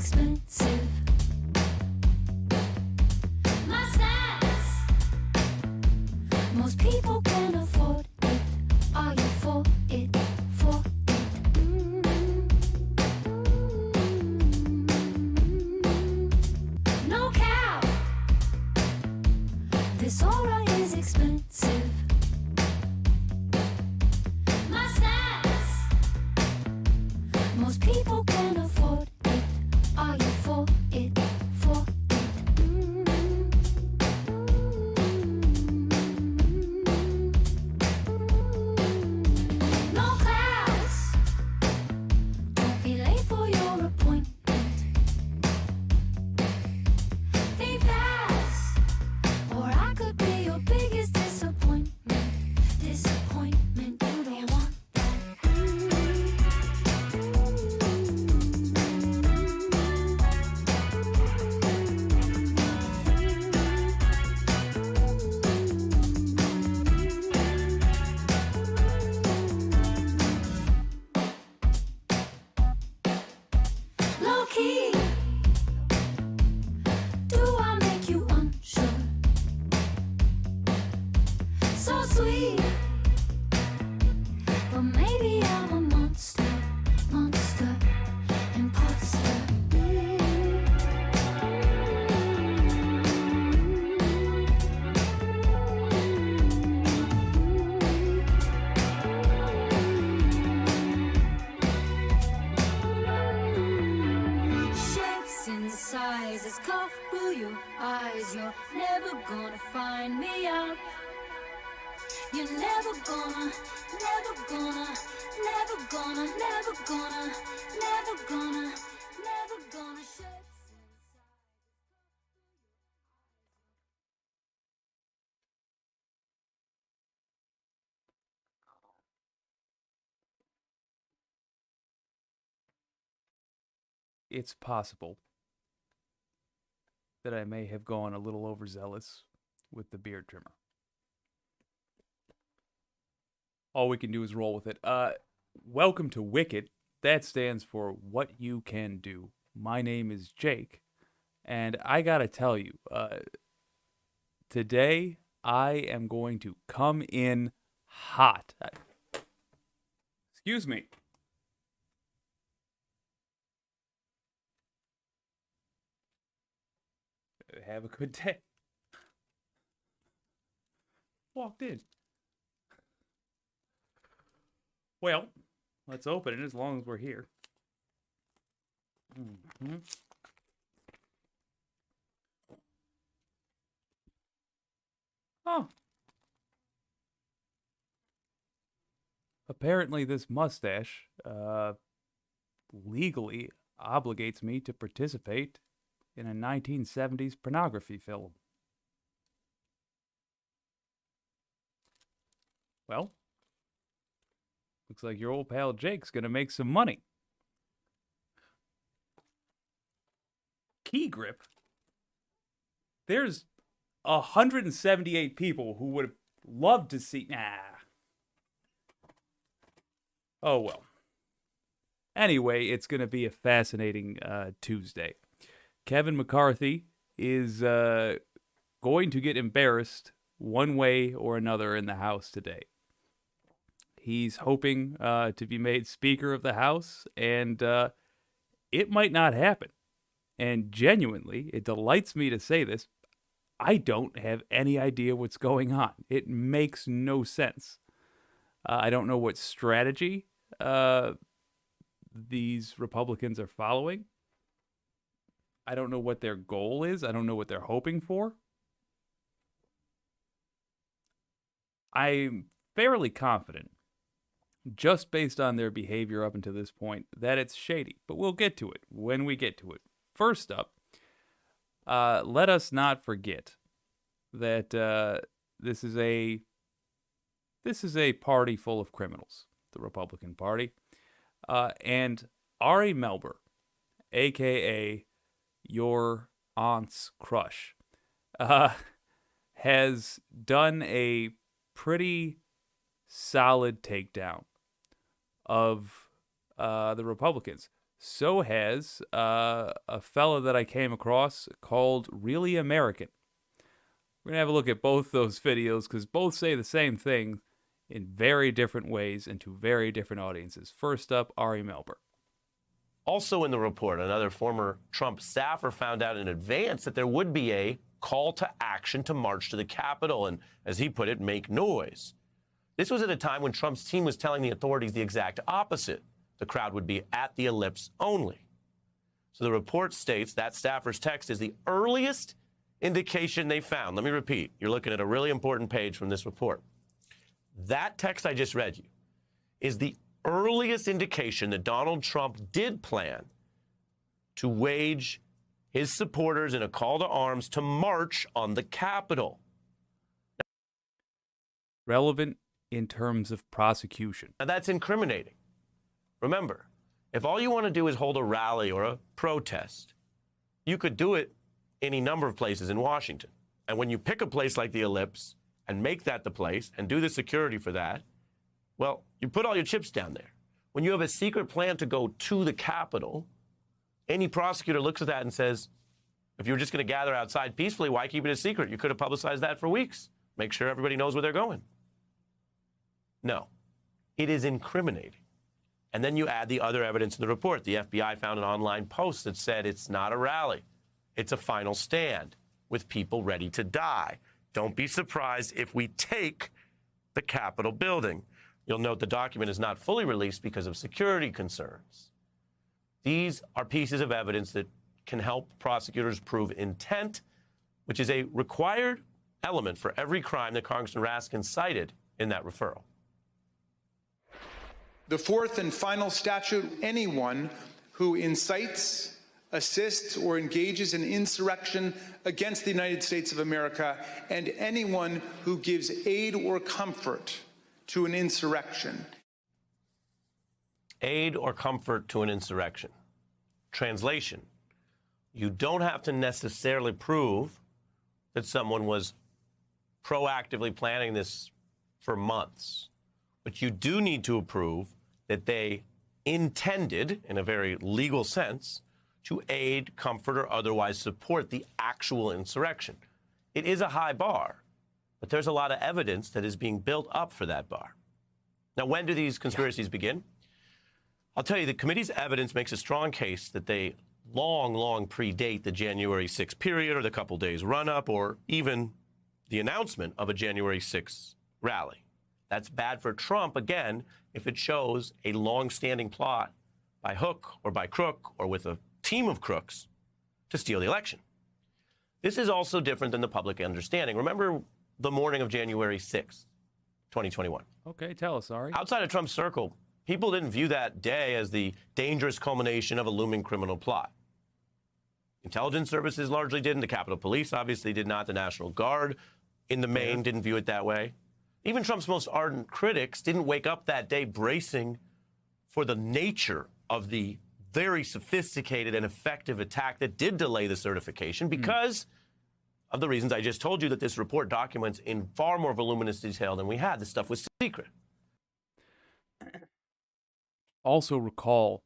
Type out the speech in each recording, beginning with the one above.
expensive. My snacks, most people can afford it. Are you for it? For it? No cow. This aura is expensive. My snacks, most people can afford it. Are you for it? For it? No class. Don't be late for your appointment. They pass, or I could be your biggest disappointment. Disappointment, you don't want that. Low key, do I make you unsure? So sweet, but maybe I'm a monster, monster, imposter. Shapes and sizes cover your eyes. You're never gonna find me out. You're never gonna, never gonna, never gonna, never gonna, never gonna, never gonna shapes and It's possible that I may have gone a little overzealous with the beard trimmer. All we can do is roll with it. Welcome to Wicked. That stands for What You Can Do. My name is Jake, and I gotta tell you, today I am going to come in hot. Excuse me. Have a good day. Walked in. Well, let's open it as long as we're here. Oh. Apparently this mustache legally obligates me to participate in a 1970s pornography film. Well, looks like your old pal Jake's gonna make some money. Key grip? There's 178 people who would have loved to see... Oh, well. Anyway, it's gonna be a fascinating Tuesday. Kevin McCarthy is going to get embarrassed one way or another in the House today. He's hoping to be made Speaker of the House, and it might not happen. And genuinely, it delights me to say this, I don't have any idea what's going on. It makes no sense. I don't know what strategy these Republicans are following. I don't know what their goal is. I don't know what they're hoping for. I'm fairly confident, just based on their behavior up until this point, that it's shady. But we'll get to it when we get to it. First up, let us not forget that this is a party full of criminals, the Republican Party, and Ari Melber, a.k.a. your aunt's crush, has done a pretty solid takedown of the Republicans. So has a fella that I came across called Really American. We're going to have a look at both those videos because both say the same thing in very different ways and to very different audiences. First up, Ari Melber. Also in the report, another former Trump staffer found out in advance that there would be a call to action to march to the Capitol and, as he put it, make noise. This was at a time when Trump's team was telling the authorities the exact opposite. The crowd would be at the ellipse only. So the report states that staffer's text is the earliest indication they found. Let me repeat. You're looking at a really important page from this report. That text I just read you is the earliest indication that Donald Trump did plan to wage his supporters in a call to arms to march on the Capitol. Relevant in terms of prosecution. Now that's incriminating. Remember, if all you want to do is hold a rally or a protest, you could do it any number of places in Washington. And when you pick a place like the Ellipse and make that the place and do the security for that, well, you put all your chips down there. When you have a secret plan to go to the Capitol, any prosecutor looks at that and says, if you were just going to gather outside peacefully, why keep it a secret? You could have publicized that for weeks. Make sure everybody knows where they're going. No, it is incriminating. And then you add the other evidence in the report. The FBI found an online post that said it's not a rally. It's a final stand with people ready to die. Don't be surprised if we take the Capitol building. You'll note the document is not fully released because of security concerns. These are pieces of evidence that can help prosecutors prove intent, which is a required element for every crime that Congressman Raskin cited in that referral. The fourth and final statute, anyone who incites, assists, or engages in insurrection against the United States of America, and anyone who gives aid or comfort to an insurrection. Aid or comfort to an insurrection. Translation: you don't have to necessarily prove that someone was proactively planning this for months, but you do need to prove that they intended, in a very legal sense, to aid, comfort, or otherwise support the actual insurrection. It is a high bar, but there's a lot of evidence that is being built up for that bar. Now, when do these conspiracies begin? I'll tell you, the committee's evidence makes a strong case that they long predate the January 6th period or the couple days run-up or even the announcement of a January 6th rally. That's bad for Trump, again, if it shows a long-standing plot by hook or by crook or with a team of crooks to steal the election. This is also different than the public understanding. Remember the morning of January 6th, 2021. Okay, tell us, Ari. Outside of Trump's circle, people didn't view that day as the dangerous culmination of a looming criminal plot. Intelligence services largely didn't. The Capitol Police obviously did not. The National Guard, in the main, didn't view it that way. Even Trump's most ardent critics didn't wake up that day bracing for the nature of the very sophisticated and effective attack that did delay the certification because of the reasons I just told you that this report documents in far more voluminous detail than we had. This stuff was secret. Also recall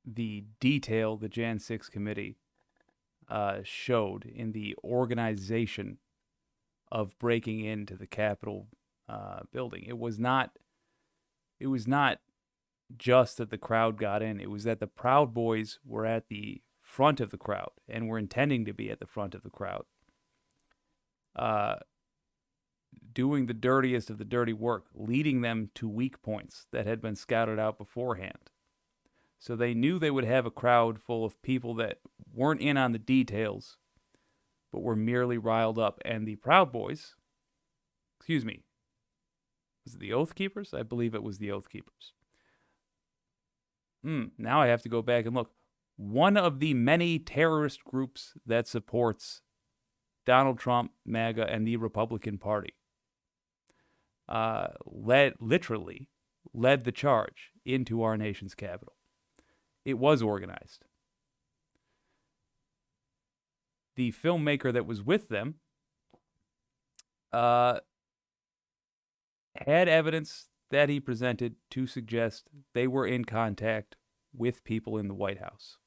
the detail the Jan 6 committee showed in the organization of breaking into the Capitol building. It was not just that the crowd got in. It was that the Proud Boys were at the front of the crowd and were intending to be at the front of the crowd, doing the dirtiest of the dirty work, leading them to weak points that had been scouted out beforehand. So they knew they would have a crowd full of people that weren't in on the details, but were merely riled up. And the Proud Boys, was it the Oath Keepers? I believe it was the Oath Keepers. Now I have to go back and look. One of the many terrorist groups that supports Donald Trump, MAGA, and the Republican Party literally led the charge into our nation's capital. It was organized. The filmmaker that was with them had evidence that he presented to suggest they were in contact with people in the White House.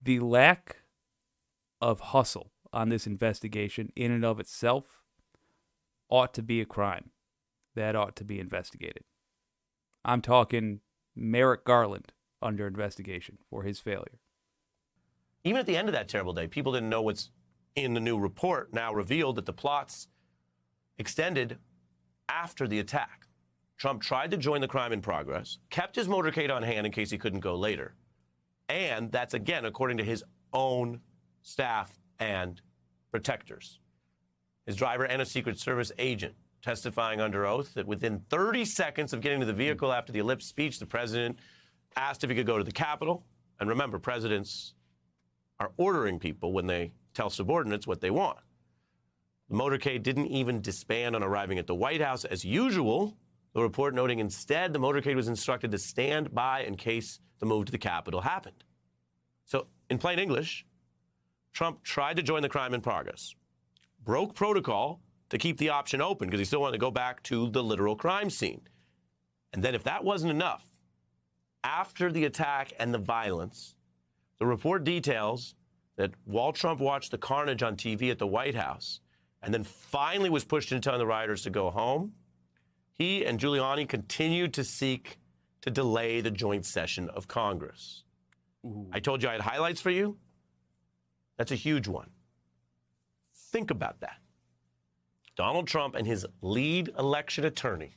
The lack of hustle on this investigation in and of itself ought to be a crime that ought to be investigated. I'm talking Merrick Garland under investigation for his failure. Even at the end of that terrible day, people didn't know what's in the new report, now revealed that the plots extended after the attack. Trump tried to join the crime in progress, kept his motorcade on hand in case he couldn't go later. And that's, again, according to his own staff and protectors. His driver and a Secret Service agent testifying under oath that within 30 seconds of getting to the vehicle after the ellipse speech, the president asked if he could go to the Capitol. And remember, presidents are ordering people when they tell subordinates what they want. The motorcade didn't even disband on arriving at the White House as usual, the report noting instead the motorcade was instructed to stand by in case the move to the Capitol happened. So, in plain English, Trump tried to join the crime in progress, broke protocol to keep the option open because he still wanted to go back to the literal crime scene. And then if that wasn't enough, after the attack and the violence, the report details that while Trump watched the carnage on TV at the White House and then finally was pushed into telling the rioters to go home, he and Giuliani continued to seek to delay the joint session of Congress. Ooh. I told you I had highlights for you. That's a huge one. Think about that. Donald Trump and his lead election attorney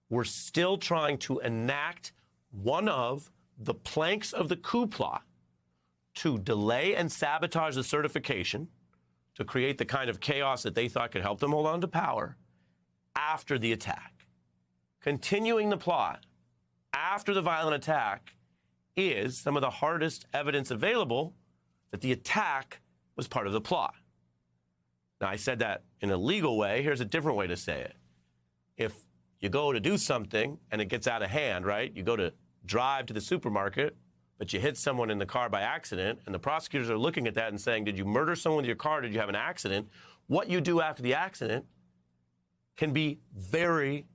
were still trying to enact one of the planks of the coup plot to delay and sabotage the certification, to create the kind of chaos that they thought could help them hold on to power after the attack. Continuing the plot after the violent attack is some of the hardest evidence available that the attack was part of the plot. Now, I said that in a legal way. Here's a different way to say it. If you go to do something and it gets out of hand, right? You go to drive to the supermarket, but you hit someone in the car by accident, and the prosecutors are looking at that and saying, did you murder someone with your car? Did you have an accident? What you do after the accident can be very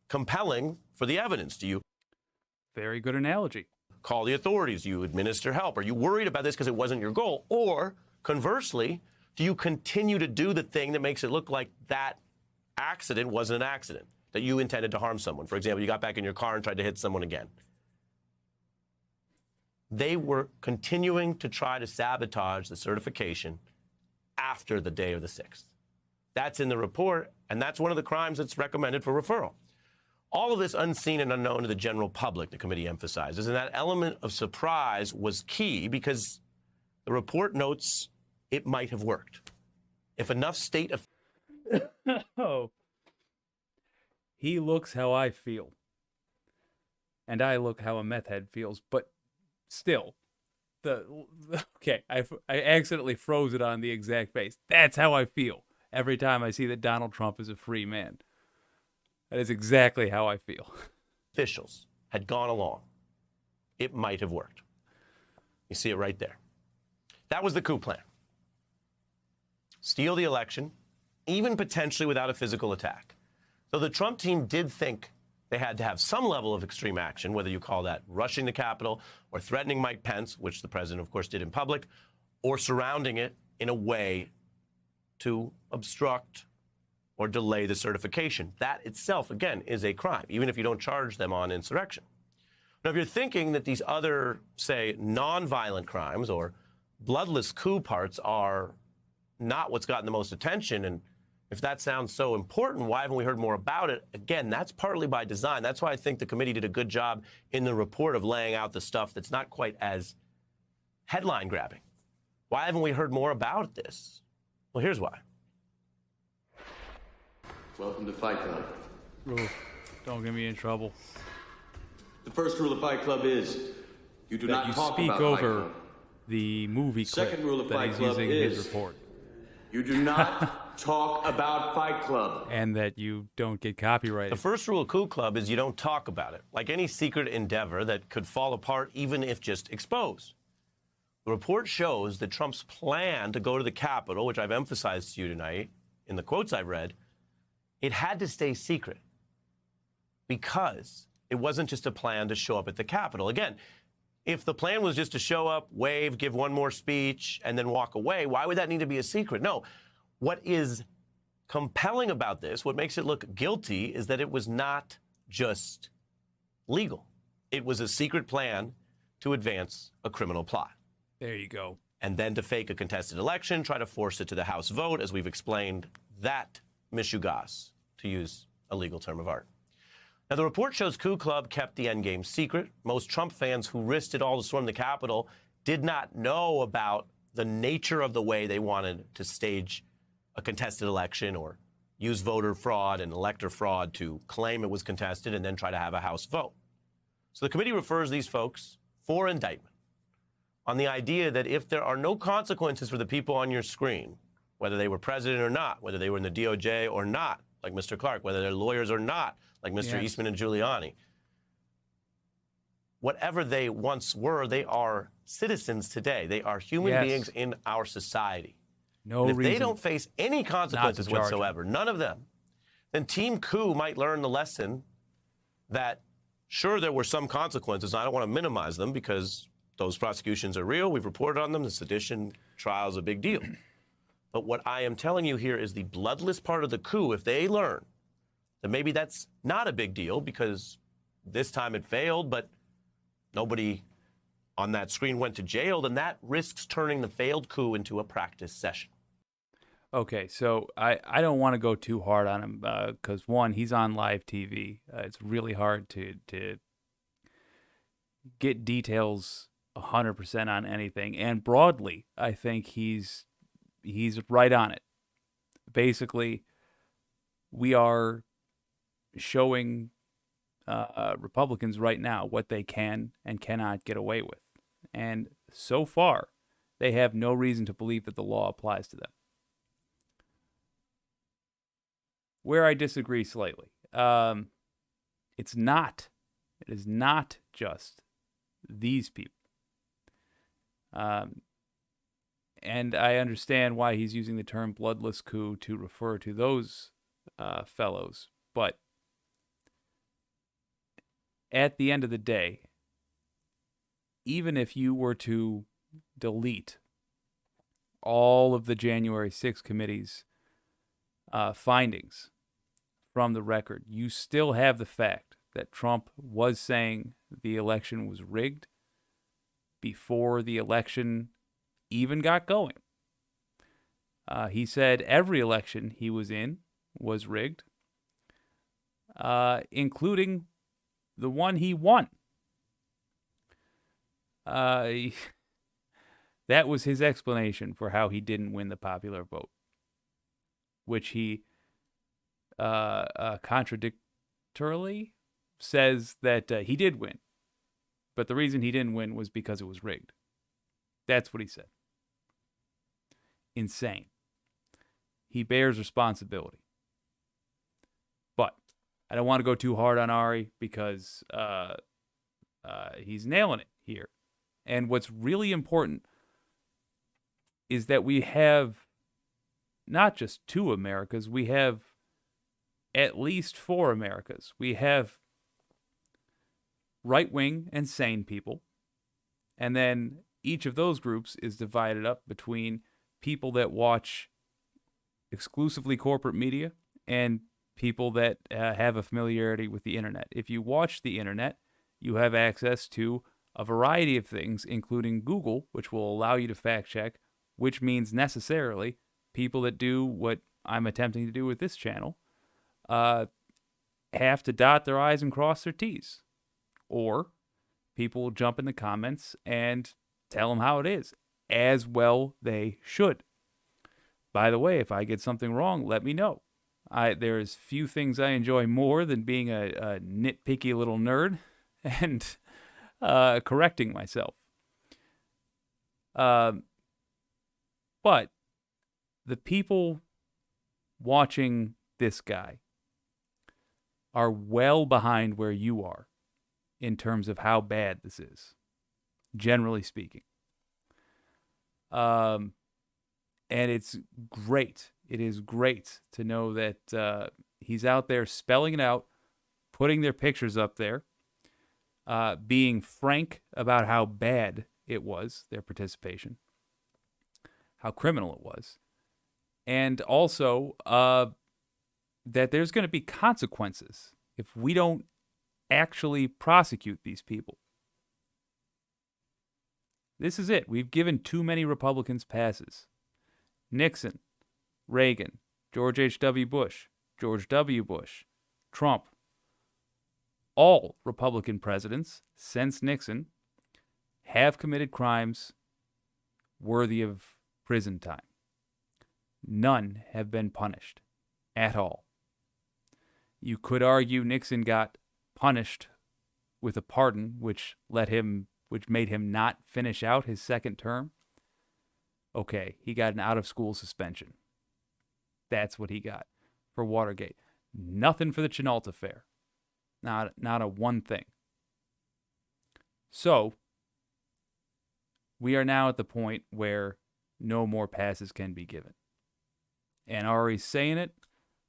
compelling for the evidence. Do you? Very good analogy. Call the authorities? Do you administer help? Are you worried about this because it wasn't your goal? Or conversely, do you continue to do the thing that makes it look like that accident wasn't an accident, that you intended to harm someone? For example, you got back in your car and tried to hit someone again. They were continuing to try to sabotage the certification after the day of the 6th. That's in the report, and that's one of the crimes that's recommended for referral. All of this unseen and unknown to the general public, the committee emphasizes, and that element of surprise was key because the report notes it might have worked. If enough state of... Oh. He looks how I feel. And I look how a meth head feels, but still, okay, I accidentally froze it on the exact face. That's how I feel every time I see that Donald Trump is a free man. That is exactly how I feel. Officials had gone along. It might have worked. You see it right there. That was the coup plan. Steal the election, even potentially without a physical attack. So the Trump team did think they had to have some level of extreme action, whether you call that rushing the Capitol or threatening Mike Pence, which the president, of course, did in public, or surrounding it in a way to obstruct or delay the certification. That itself, again, is a crime, even if you don't charge them on insurrection. Now, if you're thinking that these other, say, nonviolent crimes or bloodless coup parts are not what's gotten the most attention, and if that sounds so important, why haven't we heard more about it? Again, that's partly by design. That's why I think the committee did a good job in the report of laying out the stuff that's not quite as headline grabbing. Why haven't we heard more about this? Well, here's why. Welcome to Fight Club. Ooh, don't get me in trouble. The first rule of Fight Club is you do not talk speak about over Fight Club. The movie clip Second rule of that Fight he's Club using in his is report. you do not talk about Fight Club. And that you don't get copyrighted. The first rule of Coup Club is you don't talk about it, like any secret endeavor that could fall apart even if just exposed. The report shows that Trump's plan to go to the Capitol, which I've emphasized to you tonight in the quotes I've read, it had to stay secret because It wasn't just a plan to show up at the Capitol. Again, if the plan was just to show up, wave, give one more speech, and then walk away, why would that need to be a secret? No. What is compelling about this, what makes it look guilty, is that it was not just legal. It was a secret plan to advance a criminal plot. There you go. And then to fake a contested election, try to force it to the House vote, as we've explained, that mishugas, to use a legal term of art. Now, the report shows Coup Club kept the endgame secret. Most Trump fans who risked it all to storm the Capitol did not know about the nature of the way they wanted to stage a contested election or use voter fraud and elector fraud to claim it was contested and then try to have a House vote. So the committee refers these folks for indictment on the idea that if there are no consequences for the people on your screen, whether they were president or not, whether they were in the DOJ or not, like Mr. Clark, whether they're lawyers or not, like Mr. Eastman and Giuliani, whatever they once were, they are citizens today. They are human beings in our society. No and if reason they don't face any consequences whatsoever, none of them, then Team Coup might learn the lesson that, sure, there were some consequences. I don't want to minimize them because those prosecutions are real. We've reported on them. The sedition trial is a big deal. But what I am telling you here is the bloodless part of the coup, if they learn that maybe that's not a big deal because this time it failed, but nobody on that screen went to jail, then that risks turning the failed coup into a practice session. Okay, so I don't want to go too hard on him because, one, he's on live TV. It's really hard to get details 100% on anything. And broadly, I think he's right on it. Basically, we are showing Republicans right now what they can and cannot get away with. And so far, they have no reason to believe that the law applies to them. Where I disagree slightly, it is not just these people. And I understand why he's using the term bloodless coup to refer to those fellows. But at the end of the day, even if you were to delete all of the January 6th committee's findings from the record, you still have the fact that Trump was saying the election was rigged before the election even got going. He said every election he was in was rigged, including the one he won. That was his explanation for how he didn't win the popular vote, which he contradictorily says that he did win. But the reason he didn't win was because it was rigged. That's what he said. Insane. He bears responsibility. But I don't want to go too hard on Ari because he's nailing it here. And what's really important is that we have not just two Americas, we have at least four Americas. We have right-wing and sane people, and then each of those groups is divided up between people that watch exclusively corporate media and people that have a familiarity with the internet. If you watch the internet, you have access to a variety of things, including Google, which will allow you to fact-check, which means necessarily people that do what I'm attempting to do with this channel have to dot their I's and cross their T's. Or people will jump in the comments and tell them how it is, as well they should. By the way, if I get something wrong, let me know. There's few things I enjoy more than being a nitpicky little nerd and correcting myself. But the people watching this guy are well behind where you are in terms of how bad this is, generally speaking. And it's great. It is great to know that he's out there spelling it out, putting their pictures up there, being frank about how bad it was, their participation, how criminal it was, and also that there's going to be consequences if we don't actually prosecute these people. This is it. We've given too many Republicans passes. Nixon, Reagan, George H.W. Bush, George W. Bush, Trump. All Republican presidents since Nixon have committed crimes worthy of prison time. None have been punished at all. You could argue Nixon got punished with a pardon, which made him not finish out his second term. Okay, he got an out-of-school suspension. That's what he got for Watergate. Nothing for the Chenault affair. Not a one thing. So, we are now at the point where no more passes can be given. And Ari's saying it.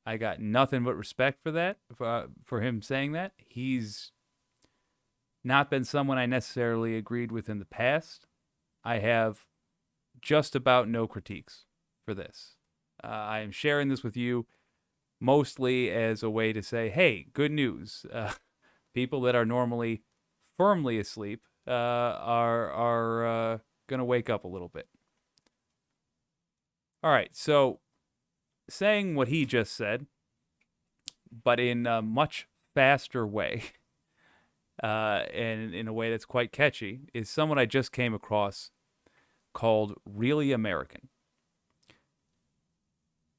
I got nothing but respect for that, for him saying that. He's not been someone I necessarily agreed with in the past. I have just about no critiques for this. I am sharing this with you mostly as a way to say, hey, good news. People that are normally firmly asleep are going to wake up a little bit. All right, so saying what he just said, but in a much faster way, and in a way that's quite catchy, is someone I just came across called Really American.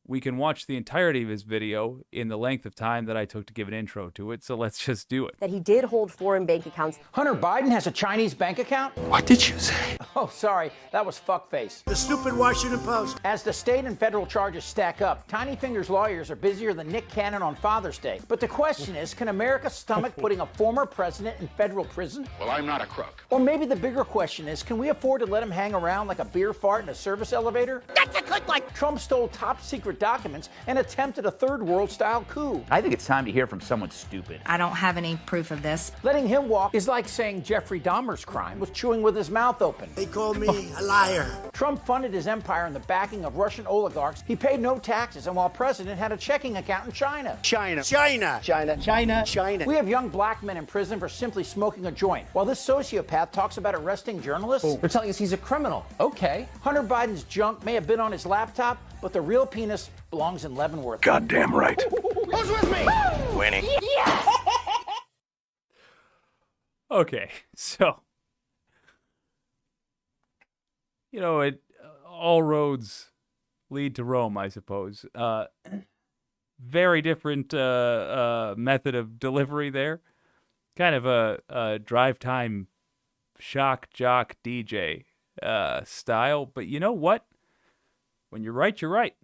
We can watch the entirety of his video in the length of time that I took to give an intro to it, so let's just do it. That he did hold foreign bank accounts. Hunter Biden has a Chinese bank account? What did you say? Oh, sorry, that was fuckface. The stupid Washington Post. As the state and federal charges stack up, Tiny Fingers lawyers are busier than Nick Cannon on Father's Day. But the question is, can America stomach putting a former president in federal prison? Well, I'm not a crook. Or maybe the bigger question is, can we afford to let him hang around like a beer fart in a service elevator? That's a good one. Trump stole top secret documents and attempted a third world style coup. I think it's time to hear from someone stupid. I don't have any proof of this. Letting him walk is like saying Jeffrey Dahmer's crime was chewing with his mouth open. They called me a liar. Trump funded his empire in the backing of Russian oligarchs. He paid no taxes, and while president, had a checking account in China. China. We have young black men in prison for simply smoking a joint, while this sociopath talks about arresting journalists. They're telling us he's a criminal. Okay. Hunter Biden's junk may have been on his laptop, but the real penis belongs in Leavenworth. Goddamn right. Who's with me? Winning. Okay, so, all roads lead to Rome, I suppose. Very different method of delivery there. Kind of a drive time shock jock DJ style. But you know what? When you're right, you're right.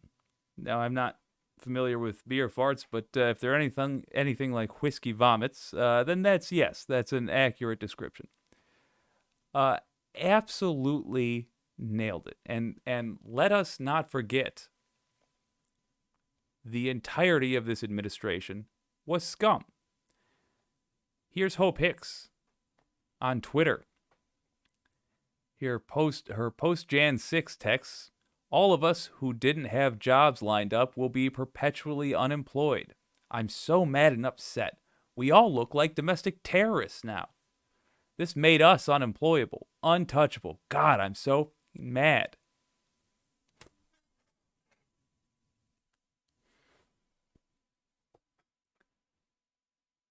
Now, I'm not familiar with beer farts, but if they're anything like whiskey vomits, then that's an accurate description. Absolutely nailed it. And let us not forget, the entirety of this administration was scum. Here's Hope Hicks on Twitter. Her post-Jan 6 texts. All of us who didn't have jobs lined up will be perpetually unemployed. I'm so mad and upset. We all look like domestic terrorists now. This made us unemployable, untouchable. God, I'm so mad.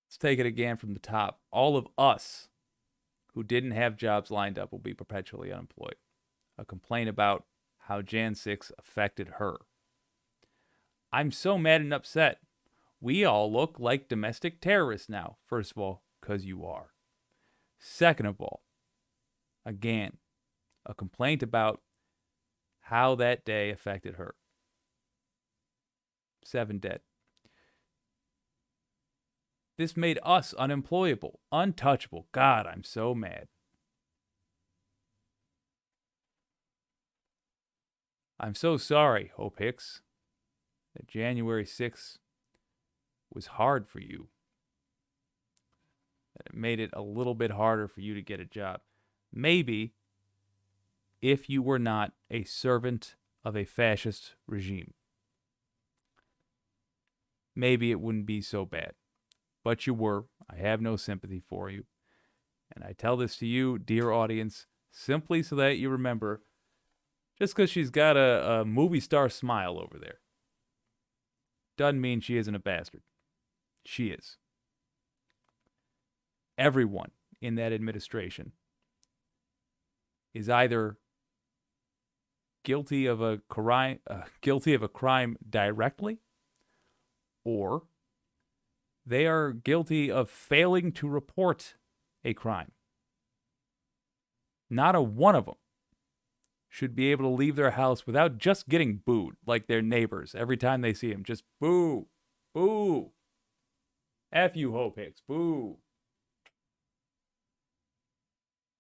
Let's take it again from the top. All of us who didn't have jobs lined up will be perpetually unemployed. A complaint about how Jan 6 affected her. I'm so mad and upset. We all look like domestic terrorists now. First of all, because you are. Second of all, again, a complaint about how that day affected her. 7 dead. This made us unemployable, untouchable. God, I'm so mad. I'm so sorry, Hope Hicks, that January 6th was hard for you. It made it a little bit harder for you to get a job. Maybe if you were not a servant of a fascist regime, maybe it wouldn't be so bad. But you were. I have no sympathy for you. And I tell this to you, dear audience, simply so that you remember, just because she's got a movie star smile over there, doesn't mean she isn't a bastard. She is. Everyone in that administration is either guilty of a crime directly, or they are guilty of failing to report a crime. Not a one of them should be able to leave their house without just getting booed like their neighbors every time they see him. Just boo, boo. F you, Hope Hicks, boo.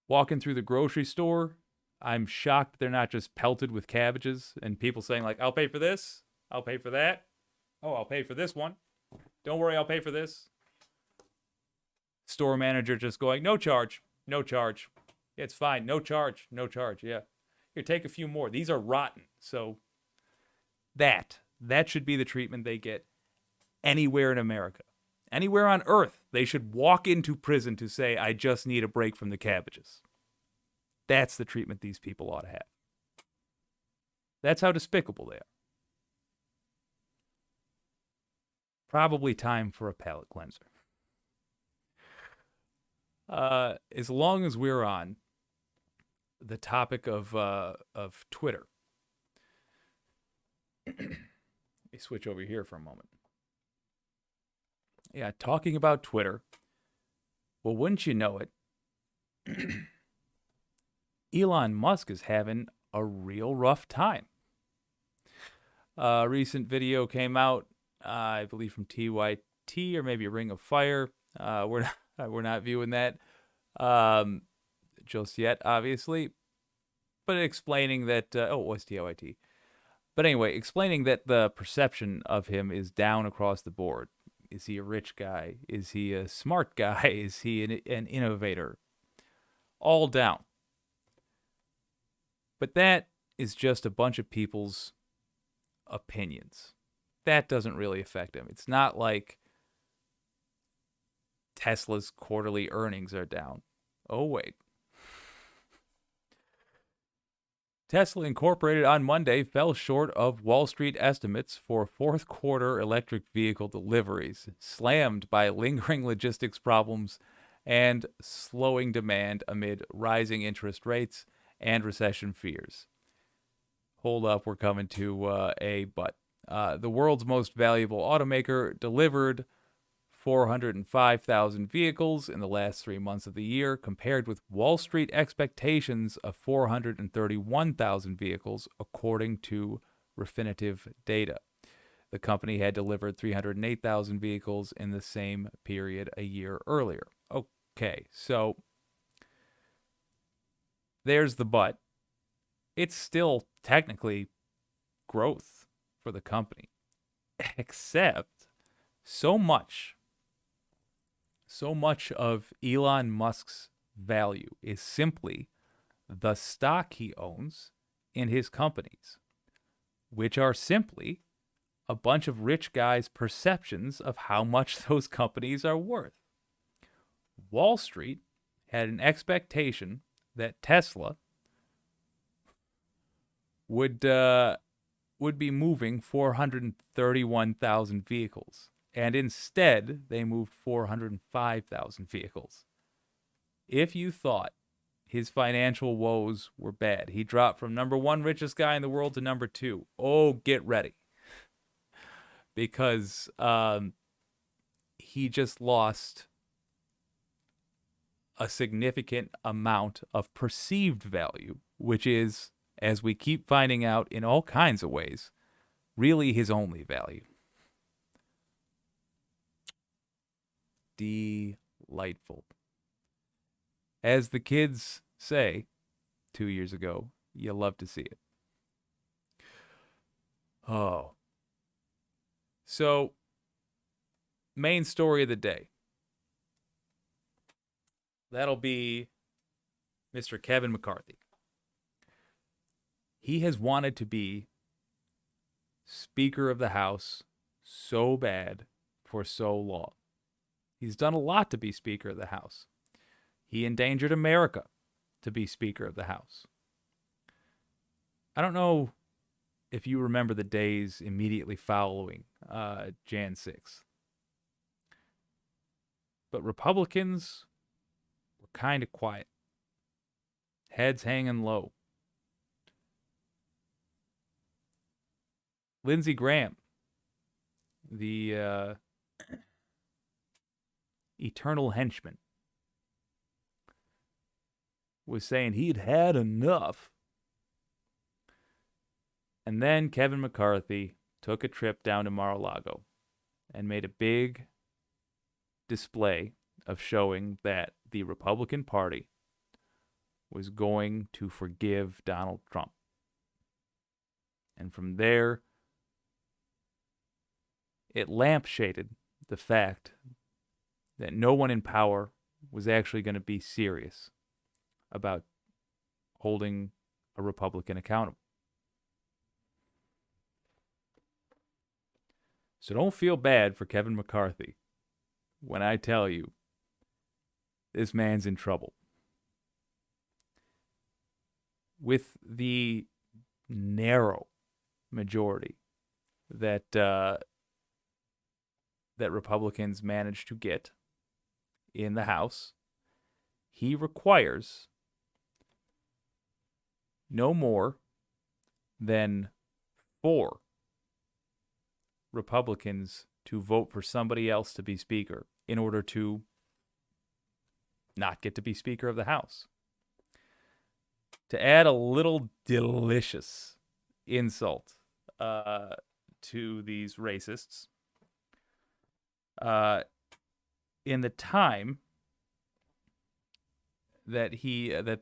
Walking through the grocery store, I'm shocked they're not just pelted with cabbages and people saying like, I'll pay for this, I'll pay for that. Oh, I'll pay for this one. Don't worry, I'll pay for this. Store manager just going, no charge, no charge. Yeah, it's fine, no charge, no charge, yeah. Here, take a few more. These are rotten. So that should be the treatment they get anywhere in America. Anywhere on earth, they should walk into prison to say, I just need a break from the cabbages. That's the treatment these people ought to have. That's how despicable they are. Probably time for a palate cleanser. As long as we're on the topic of Twitter, let me switch over here for a moment. Yeah, talking about Twitter. Well, wouldn't you know it? Elon Musk is having a real rough time. A recent video came out, I believe from TYT or maybe Ring of Fire. We're not viewing that just yet, obviously. But explaining that, it was TYT. But anyway, explaining that the perception of him is down across the board. Is he a rich guy? Is he a smart guy? Is he an innovator? All down. But that is just a bunch of people's opinions. That doesn't really affect him. It's not like Tesla's quarterly earnings are down. Oh, wait. Tesla Incorporated on Monday fell short of Wall Street estimates for fourth quarter electric vehicle deliveries, slammed by lingering logistics problems and slowing demand amid rising interest rates and recession fears. Hold up, we're coming to a but. The world's most valuable automaker delivered 405,000 vehicles in the last 3 months of the year, compared with Wall Street expectations of 431,000 vehicles, according to Refinitiv data. The company had delivered 308,000 vehicles in the same period a year earlier. Okay, so there's the but. It's still technically growth for the company, except so much of Elon Musk's value is simply the stock he owns in his companies, which are simply a bunch of rich guys' perceptions of how much those companies are worth. Wall Street had an expectation that Tesla would be moving 431,000 vehicles. And instead, they moved 405,000 vehicles. If you thought his financial woes were bad, he dropped from number one richest guy in the world to number two. Oh, get ready. Because he just lost a significant amount of perceived value, which is, as we keep finding out in all kinds of ways, really his only value. Delightful. As the kids say 2 years ago, you love to see it. Oh. So, main story of the day. that'll be Mr. Kevin McCarthy. He has wanted to be Speaker of the House so bad for so long. He's done a lot to be Speaker of the House. He endangered America to be Speaker of the House. I don't know if you remember the days immediately following Jan 6th. But Republicans were kind of quiet. Heads hanging low. Lindsey Graham, the eternal henchman, was saying he'd had enough. And then Kevin McCarthy took a trip down to Mar-a-Lago and made a big display of showing that the Republican Party was going to forgive Donald Trump. And from there, it lampshaded the fact that no one in power was actually going to be serious about holding a Republican accountable. So don't feel bad for Kevin McCarthy when I tell you this man's in trouble. With the narrow majority that that Republicans managed to get in the House, he requires no more than 4 Republicans to vote for somebody else to be Speaker in order to not get to be Speaker of the House. To add a little delicious insult to these racists, in the time that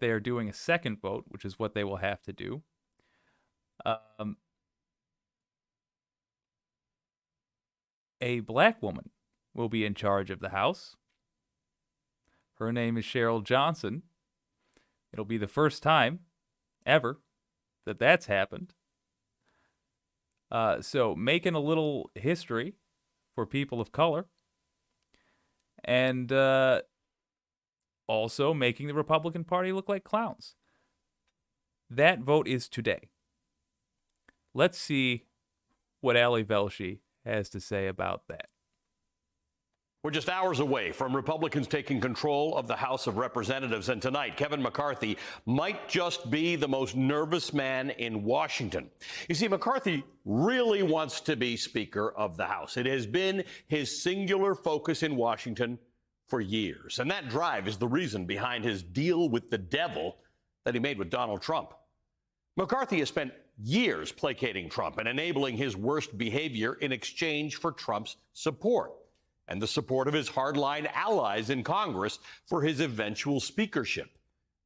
they are doing a second vote, which is what they will have to do, a black woman will be in charge of the House. Her name is Cheryl Johnson. It'll be the first time ever that that's happened. So making a little history for people of color, and also making the Republican Party look like clowns. That vote is today. Let's see what Ali Velshi has to say about that. We're just hours away from Republicans taking control of the House of Representatives, and tonight, Kevin McCarthy might just be the most nervous man in Washington. You see, McCarthy really wants to be Speaker of the House. It has been his singular focus in Washington for years, and that drive is the reason behind his deal with the devil that he made with Donald Trump. McCarthy has spent years placating Trump and enabling his worst behavior in exchange for Trump's support and the support of his hardline allies in Congress for his eventual speakership.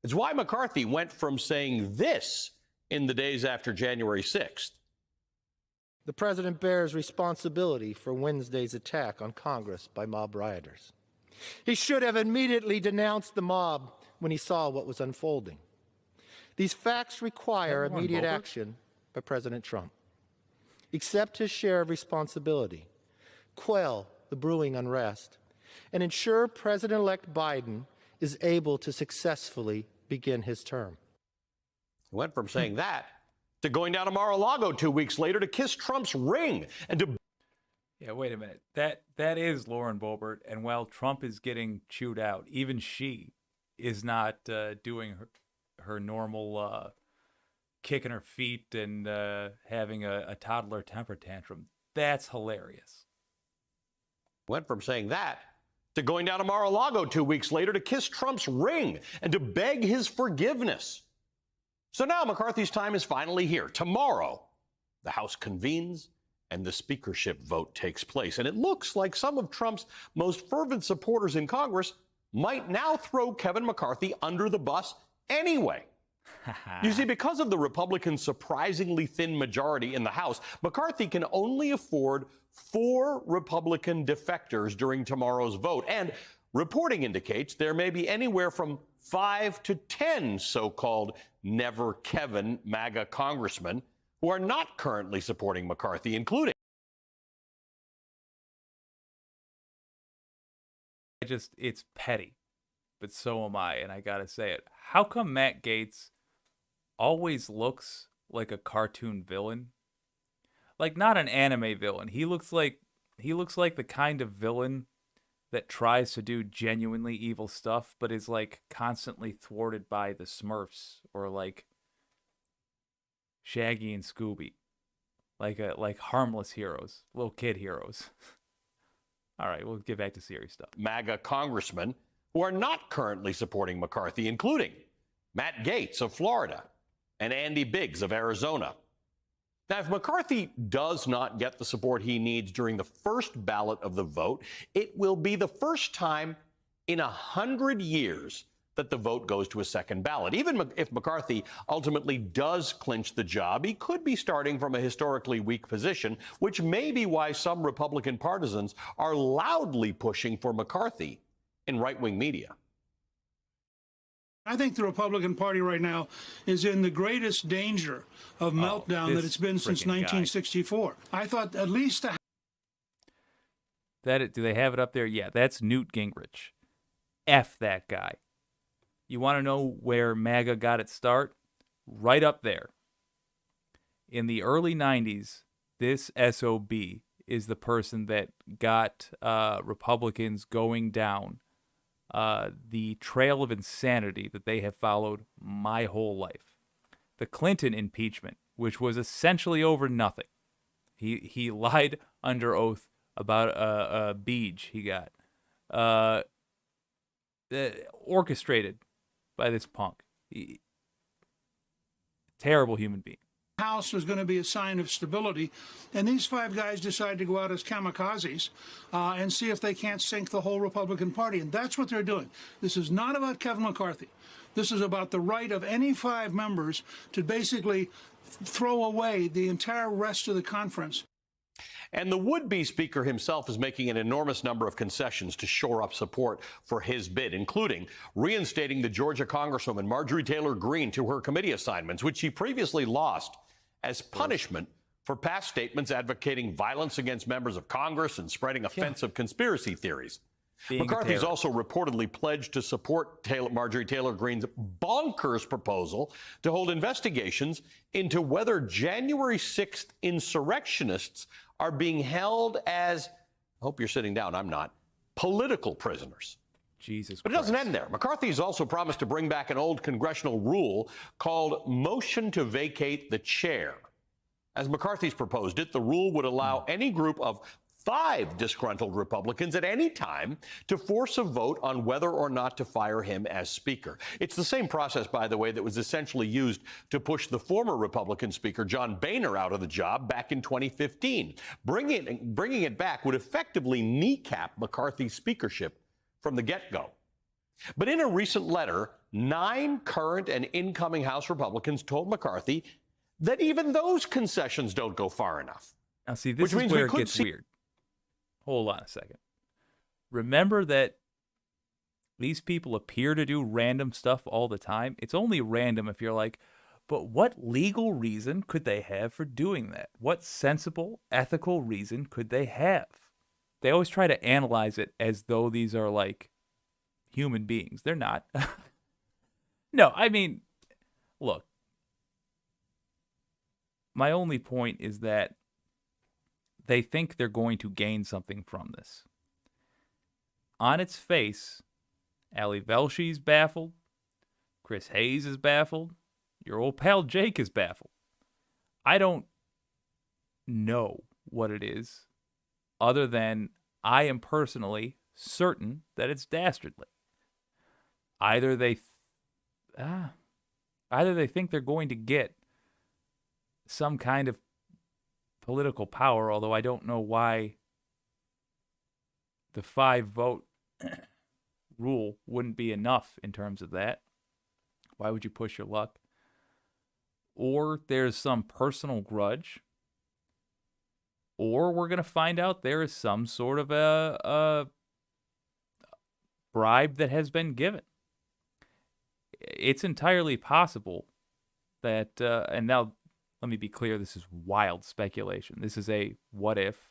It's why McCarthy went from saying this in the days after January 6th. The president bears responsibility for Wednesday's attack on Congress by mob rioters. He should have immediately denounced the mob when he saw what was unfolding. These facts require immediate action by President Trump. Accept his share of responsibility, quell the brewing unrest, and ensure President-elect Biden is able to successfully begin his term. He went from saying that to going down to Mar-a-Lago 2 weeks later to kiss Trump's ring and to... Yeah, wait a minute. That is Lauren Boebert, and while Trump is getting chewed out, even she is not doing her normal kicking her feet and having a toddler temper tantrum. That's hilarious. Went from saying that to going down to Mar-a-Lago 2 weeks later to kiss Trump's ring and to beg his forgiveness. So now McCarthy's time is finally here. Tomorrow, the House convenes and the speakership vote takes place. And it looks like some of Trump's most fervent supporters in Congress might now throw Kevin McCarthy under the bus anyway. You see, because of the Republicans' surprisingly thin majority in the House, McCarthy can only afford 4 Republican defectors during tomorrow's vote. And Reporting indicates there may be anywhere from 5 to 10 so-called Never Kevin MAGA congressmen who are not currently supporting McCarthy, including. It's petty, but so am I, and I gotta say it. How come Matt Gaetz always looks like a cartoon villain? Like, not an anime villain. He looks like the kind of villain that tries to do genuinely evil stuff, but is like constantly thwarted by the Smurfs or like Shaggy and Scooby, like harmless heroes, little kid heroes. All right, we'll get back to serious stuff. MAGA congressmen who are not currently supporting McCarthy, including Matt Gaetz of Florida and Andy Biggs of Arizona. Now, if McCarthy does not get the support he needs during the first ballot of the vote, it will be the first time in 100 years that the vote goes to a second ballot. Even if McCarthy ultimately does clinch the job, he could be starting from a historically weak position, which may be why some Republican partisans are loudly pushing for McCarthy in right-wing media. I think the Republican Party right now is in the greatest danger of meltdown that it's been since 1964. I thought at least do they have it up there? Yeah, that's Newt Gingrich. F that guy. You want to know where MAGA got its start? Right up there. In the early 90s, this SOB is the person that got Republicans going down the trail of insanity that they have followed my whole life. The Clinton impeachment, which was essentially over nothing. He lied under oath about a beach he got. Orchestrated by this punk. Terrible human being. House was going to be a sign of stability, and these five guys decided to go out as kamikazes and see if they can't sink the whole Republican Party, and that's what they're doing. This is not about Kevin McCarthy. This is about the right of any five members to basically throw away the entire rest of the conference. And the would-be speaker himself is making an enormous number of concessions to shore up support for his bid, including reinstating the Georgia Congresswoman Marjorie Taylor Greene to her committee assignments, which she previously lost as punishment for past statements advocating violence against members of Congress and spreading offensive conspiracy theories. McCarthy's also reportedly pledged to support Marjorie Taylor Greene's bonkers proposal to hold investigations into whether January 6th insurrectionists are being held as, I hope you're sitting down, I'm not, political prisoners. Jesus But it doesn't end there. McCarthy's also promised to bring back an old congressional rule called motion to vacate the chair. As McCarthy's proposed it, the rule would allow any group of 5 disgruntled Republicans at any time to force a vote on whether or not to fire him as Speaker. It's the same process, by the way, that was essentially used to push the former Republican Speaker, John Boehner, out of the job back in 2015. Bringing it back would effectively kneecap McCarthy's speakership from the get-go. But in a recent letter, 9 current and incoming House Republicans told McCarthy that even those concessions don't go far enough. Now, see, this is where it gets weird. Hold on a second. Remember that these people appear to do random stuff all the time. It's only random if you're like, but what legal reason could they have for doing that? What sensible, ethical reason could they have? They always try to analyze it as though these are like human beings. They're not. No, I mean, look. My only point is that they think they're going to gain something from this. On its face, Ali Velshie's baffled. Chris Hayes is baffled. Your old pal Jake is baffled. I don't know what it is, other than I am personally certain that it's dastardly. Either they think they're going to get some kind of political power, although I don't know why the 5-vote rule wouldn't be enough in terms of that. Why would you push your luck? Or there's some personal grudge, or we're going to find out there is some sort of a bribe that has been given. It's entirely possible that, and now let me be clear, this is wild speculation. This is a what if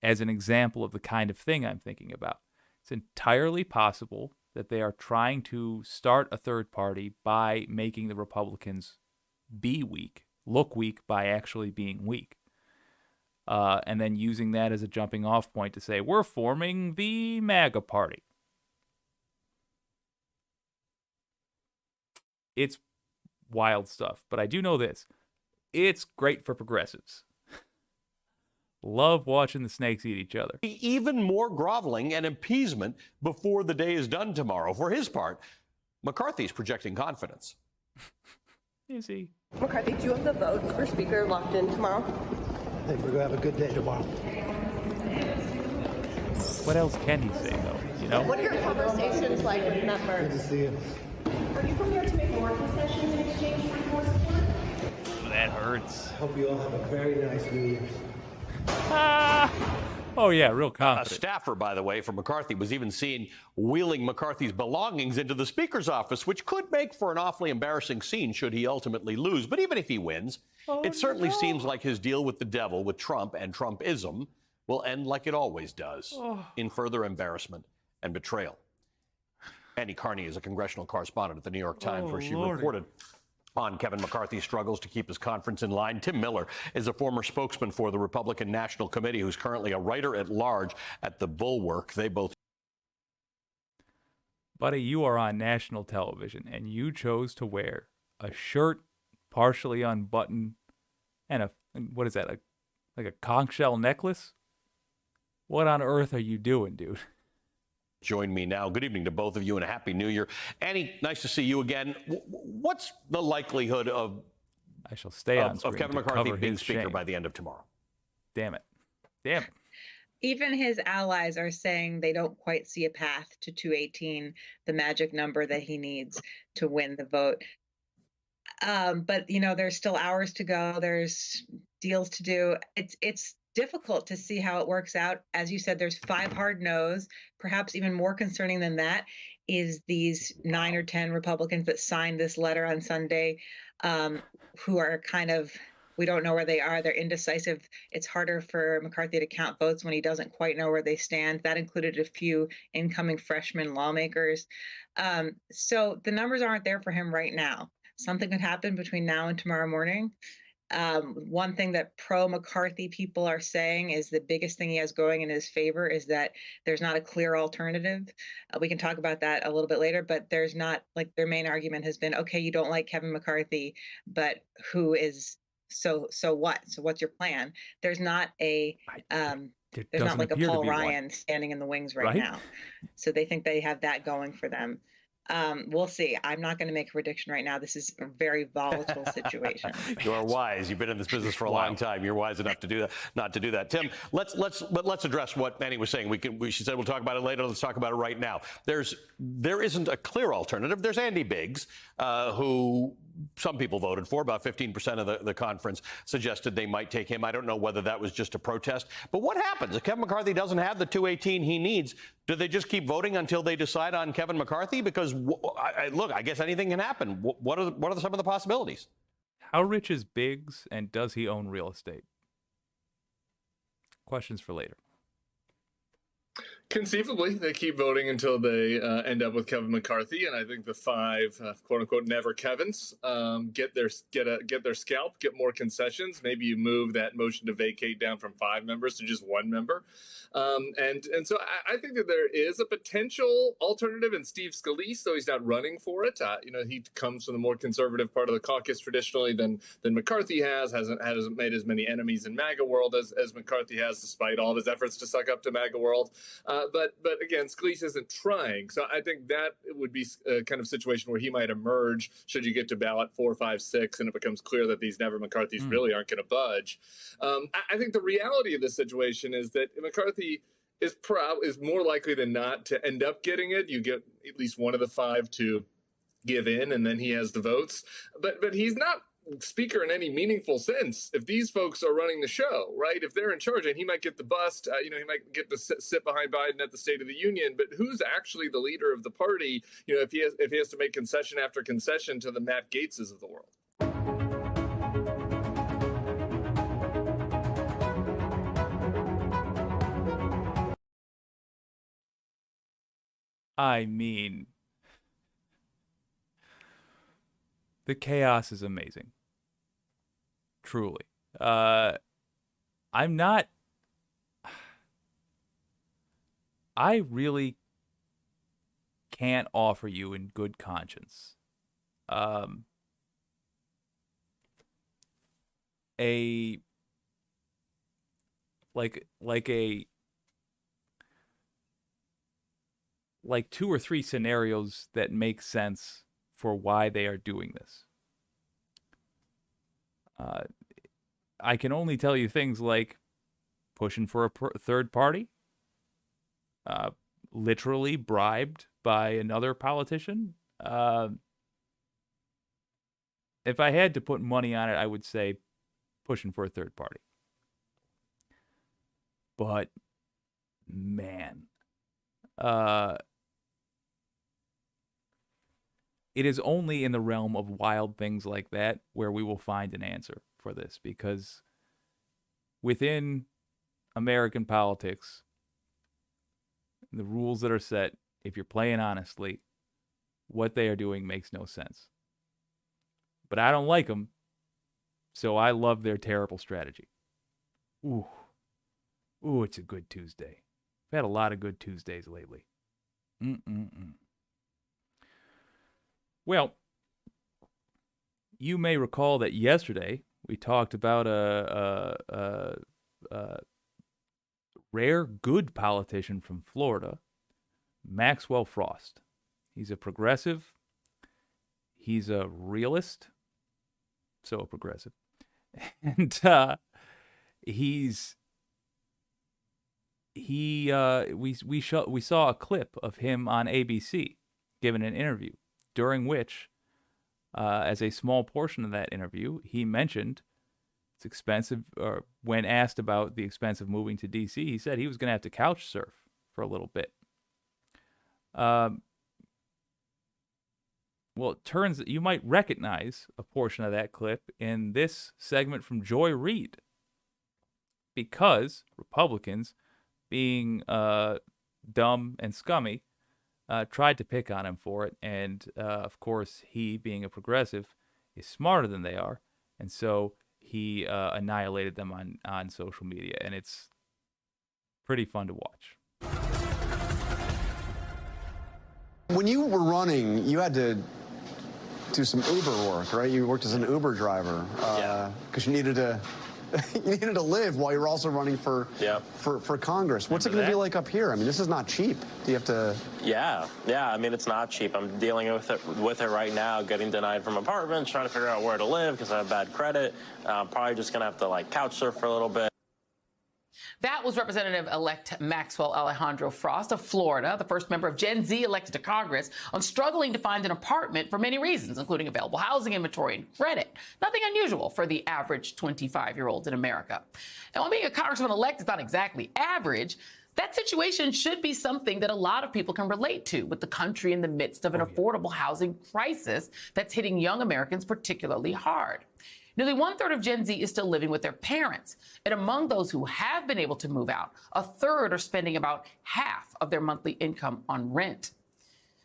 as an example of the kind of thing I'm thinking about. It's entirely possible that they are trying to start a third party by making the Republicans be weak, look weak by actually being weak. And then using that as a jumping off point to say, we're forming the MAGA party. It's wild stuff, but I do know this. It's great for progressives. Love watching the snakes eat each other. Even more groveling and appeasement before the day is done tomorrow. For his part, McCarthy's projecting confidence. Is he? McCarthy, do you have the votes for Speaker locked in tomorrow? I think we're going to have a good day tomorrow. What else can he say, though? You know? What are your conversations like with members? Good to see you. Are you prepared to make more concessions in exchange for more support? That hurts. I hope you all have a very nice New Year's. Oh, yeah, real A confident. staffer, by the way, from McCarthy was even seen wheeling McCarthy's belongings into the Speaker's office, which could make for an awfully embarrassing scene should he ultimately lose. But even if he wins, it certainly seems like his deal with the devil, with Trump and Trumpism, will end like it always does, in further embarrassment and betrayal. Annie Carney is a congressional correspondent at the New York Times, where she reported on Kevin McCarthy's struggles to keep his conference in line. Tim Miller is a former spokesman for the Republican National Committee, who's currently a writer-at-large at The Bulwark. They both... Buddy, you are on national television, and you chose to wear a shirt partially unbuttoned and a, what is that, like a conch shell necklace? What on earth are you doing, dude? Join me now. Good evening to both of you and a happy New Year. Annie, nice to see you again. What's the likelihood of I shall stay on screen of Kevin to McCarthy cover being his Speaker shame. by the end of tomorrow? Damn it. Damn it. Even his allies are saying they don't quite see a path to 218, the magic number that he needs to win the vote. But, you know, there's still hours to go. There's deals to do. It's difficult to see how it works out. As you said, there's 5 hard no's. Perhaps even more concerning than that is these 9 or 10 Republicans that signed this letter on Sunday, who are kind of, we don't know where they are. They're indecisive. It's harder for McCarthy to count votes when he doesn't quite know where they stand. That included a few incoming freshman lawmakers. So the numbers aren't there for him right now. Something could happen between now and tomorrow morning. One thing that pro-McCarthy people are saying is the biggest thing he has going in his favor is that there's not a clear alternative. We can talk about that a little bit later, but there's not, like, their main argument has been, okay, you don't like Kevin McCarthy, but who is, so what? So what's your plan? There's not a, there's not like a Paul Ryan standing in the wings right now. So they think they have that going for them. We'll see. I'm not going to make a prediction right now. This is a very volatile situation. You are wise. You've been in this business for a long time. You're wise enough to do that, not to do that. Tim, let's address what Annie was saying. She said we'll talk about it later. Let's talk about it right now. There isn't a clear alternative. There's Andy Biggs, who some people voted for. About 15% of the conference suggested they might take him. I don't know whether that was just a protest. But what happens if Kevin McCarthy doesn't have the 218 he needs? Do they just keep voting until they decide on Kevin McCarthy? Because look, I guess anything can happen. What are some of the possibilities? How rich is Biggs, and does he own real estate? Questions for later. Conceivably, they keep voting until they end up with Kevin McCarthy, and I think the 5 "quote unquote" never Kevins get their scalp, get more concessions. Maybe you move that motion to vacate down from 5 members to just 1 member, and so I think that there is a potential alternative in Steve Scalise, though he's not running for it. He comes from the more conservative part of the caucus traditionally than McCarthy hasn't made as many enemies in MAGA world as McCarthy has, despite all of his efforts to suck up to MAGA world. But again, Scalise isn't trying. So I think that would be a kind of situation where he might emerge should you get to ballot 4, 5, 6, and it becomes clear that these never McCarthys really aren't going to budge. I think the reality of this situation is that McCarthy is more likely than not to end up getting it. You get at least one of the 5 to give in, and then he has the votes. But he's not speaker in any meaningful sense if these folks are running the show, right? If they're in charge, and he might get the bust, he might get to sit behind Biden at the State of the Union, but who's actually the leader of the party, if he has to make concession after concession to the Matt Gaetzes of the world? I mean, the chaos is amazing. Truly. I really can't offer you in good conscience like 2 or 3 scenarios that make sense for why they are doing this. I can only tell you things like pushing for a third party, literally bribed by another politician. If I had to put money on it, I would say pushing for a third party. But man, it is only in the realm of wild things like that where we will find an answer for this, because within American politics, the rules that are set, if you're playing honestly, what they are doing makes no sense. But I don't like them, so I love their terrible strategy. Ooh, it's a good Tuesday. I've had a lot of good Tuesdays lately. Well, you may recall that yesterday we talked about a rare good politician from Florida, Maxwell Frost. He's a progressive. He's a realist. So progressive. And we saw a clip of him on ABC giving an interview, during which, as a small portion of that interview, he mentioned it's expensive, or when asked about the expense of moving to D.C., he said he was going to have to couch surf for a little bit. Well, it turns that you might recognize a portion of that clip in this segment from Joy Reid, because Republicans, being dumb and scummy, tried to pick on him for it, and of course, he, being a progressive, is smarter than they are, and so he annihilated them on social media, and it's pretty fun to watch. When you were running, you had to do some Uber work, right? You worked as an Uber driver because you needed to live while you were also running for Congress. What's it going to be like up here? I mean, this is not cheap. Do you have to? Yeah. I mean, it's not cheap. I'm dealing with it right now, getting denied from apartments, trying to figure out where to live because I have bad credit. Probably just going to have to couch surf for a little bit. That was Representative-elect Maxwell Alejandro Frost of Florida, the first member of Gen Z elected to Congress, on struggling to find an apartment for many reasons, including available housing inventory and credit. Nothing unusual for the average 25-year-old in America. And while being a congressman-elect is not exactly average, that situation should be something that a lot of people can relate to, with the country in the midst of an affordable housing crisis that's hitting young Americans particularly hard. Nearly 1/3 of Gen Z is still living with their parents. And among those who have been able to move out, 1/3 are spending about half of their monthly income on rent.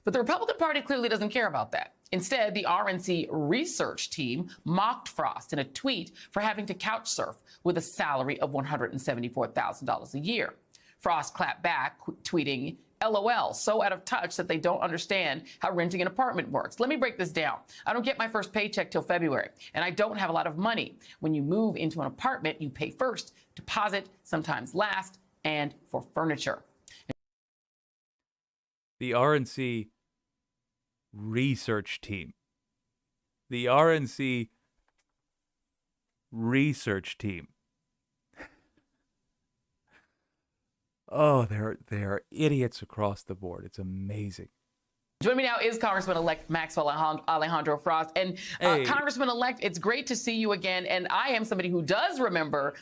But the Republican Party clearly doesn't care about that. Instead, the RNC research team mocked Frost in a tweet for having to couch surf with a salary of $174,000 a year. Frost clapped back, tweeting, LOL, so out of touch that they don't understand how renting an apartment works. Let me break this down. I don't get my first paycheck till February, and I don't have a lot of money. When you move into an apartment, you pay first, deposit, sometimes last, and for furniture. The RNC research team. The RNC research team. Oh, they are idiots across the board. It's amazing. Joining me now is Congressman-elect Maxwell Alejandro Frost. And Congressman-elect, it's great to see you again. And I am somebody who does remember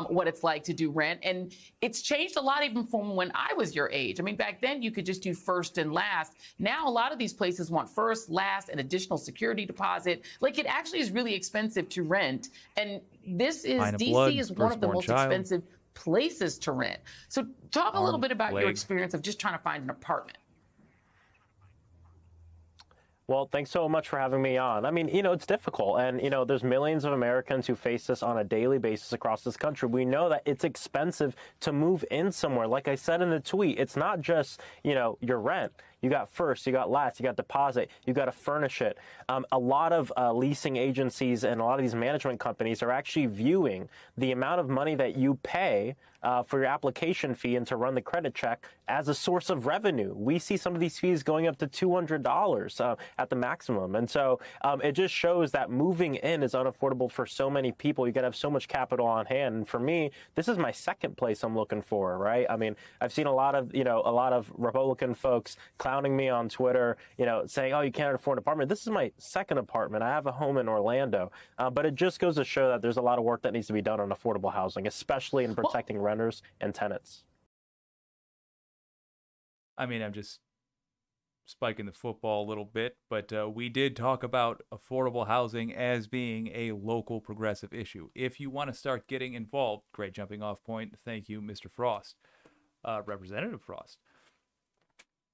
what it's like to do rent. And it's changed a lot even from when I was your age. I mean, back then you could just do first and last. Now a lot of these places want first, last, and additional security deposit. Like, it actually is really expensive to rent. And DC is one of the most expensive places to rent. So talk a little bit about your experience of just trying to find an apartment. Well, thanks so much for having me on. I mean, it's difficult. And, there's millions of Americans who face this on a daily basis across this country. We know that it's expensive to move in somewhere. Like I said in the tweet, it's not just, your rent. You got first, you got last, you got deposit, you got to furnish it. A lot of leasing agencies and a lot of these management companies are actually viewing the amount of money that you pay for your application fee and to run the credit check as a source of revenue. We see some of these fees going up to $200 at the maximum. And so it just shows that moving in is unaffordable for so many people. You got to have so much capital on hand. And for me, this is my second place I'm looking for, right? I mean, I've seen a lot of Republican folks clowning me on Twitter, saying, oh, you can't afford an apartment. This is my second apartment. I have a home in Orlando. But it just goes to show that there's a lot of work that needs to be done on affordable housing, especially in protecting renters and tenants. I mean, I'm just spiking the football a little bit, but we did talk about affordable housing as being a local progressive issue. If you want to start getting involved, great jumping off point. Thank you, Mr. Frost, Representative Frost.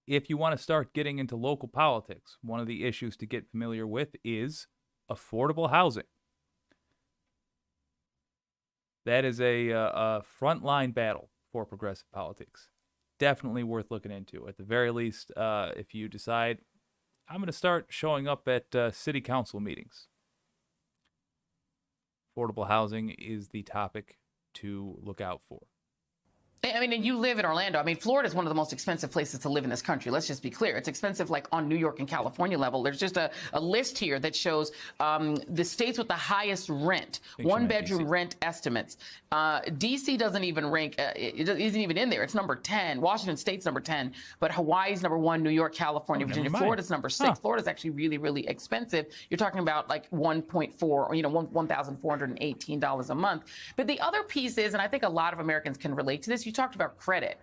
If you want to start getting into local politics, one of the issues to get familiar with is affordable housing. That is a frontline battle for progressive politics. Definitely worth looking into. At the very least, if you decide, I'm going to start showing up at city council meetings. Affordable housing is the topic to look out for. I mean, and you live in Orlando. I mean, Florida is one of the most expensive places to live in this country. Let's just be clear. It's expensive like on New York and California level. There's just a list here that shows the states with the highest rent, one-bedroom rent estimates. D.C. doesn't even rank. It isn't even in there. It's number 10. Washington State's number 10. But Hawaii's number 1, New York, California, Virginia. Florida's number 6. Florida's actually really, really expensive. You're talking about like 1.4 or, $1,418 a month. But the other piece is, and I think a lot of Americans can relate to this, you talked about credit.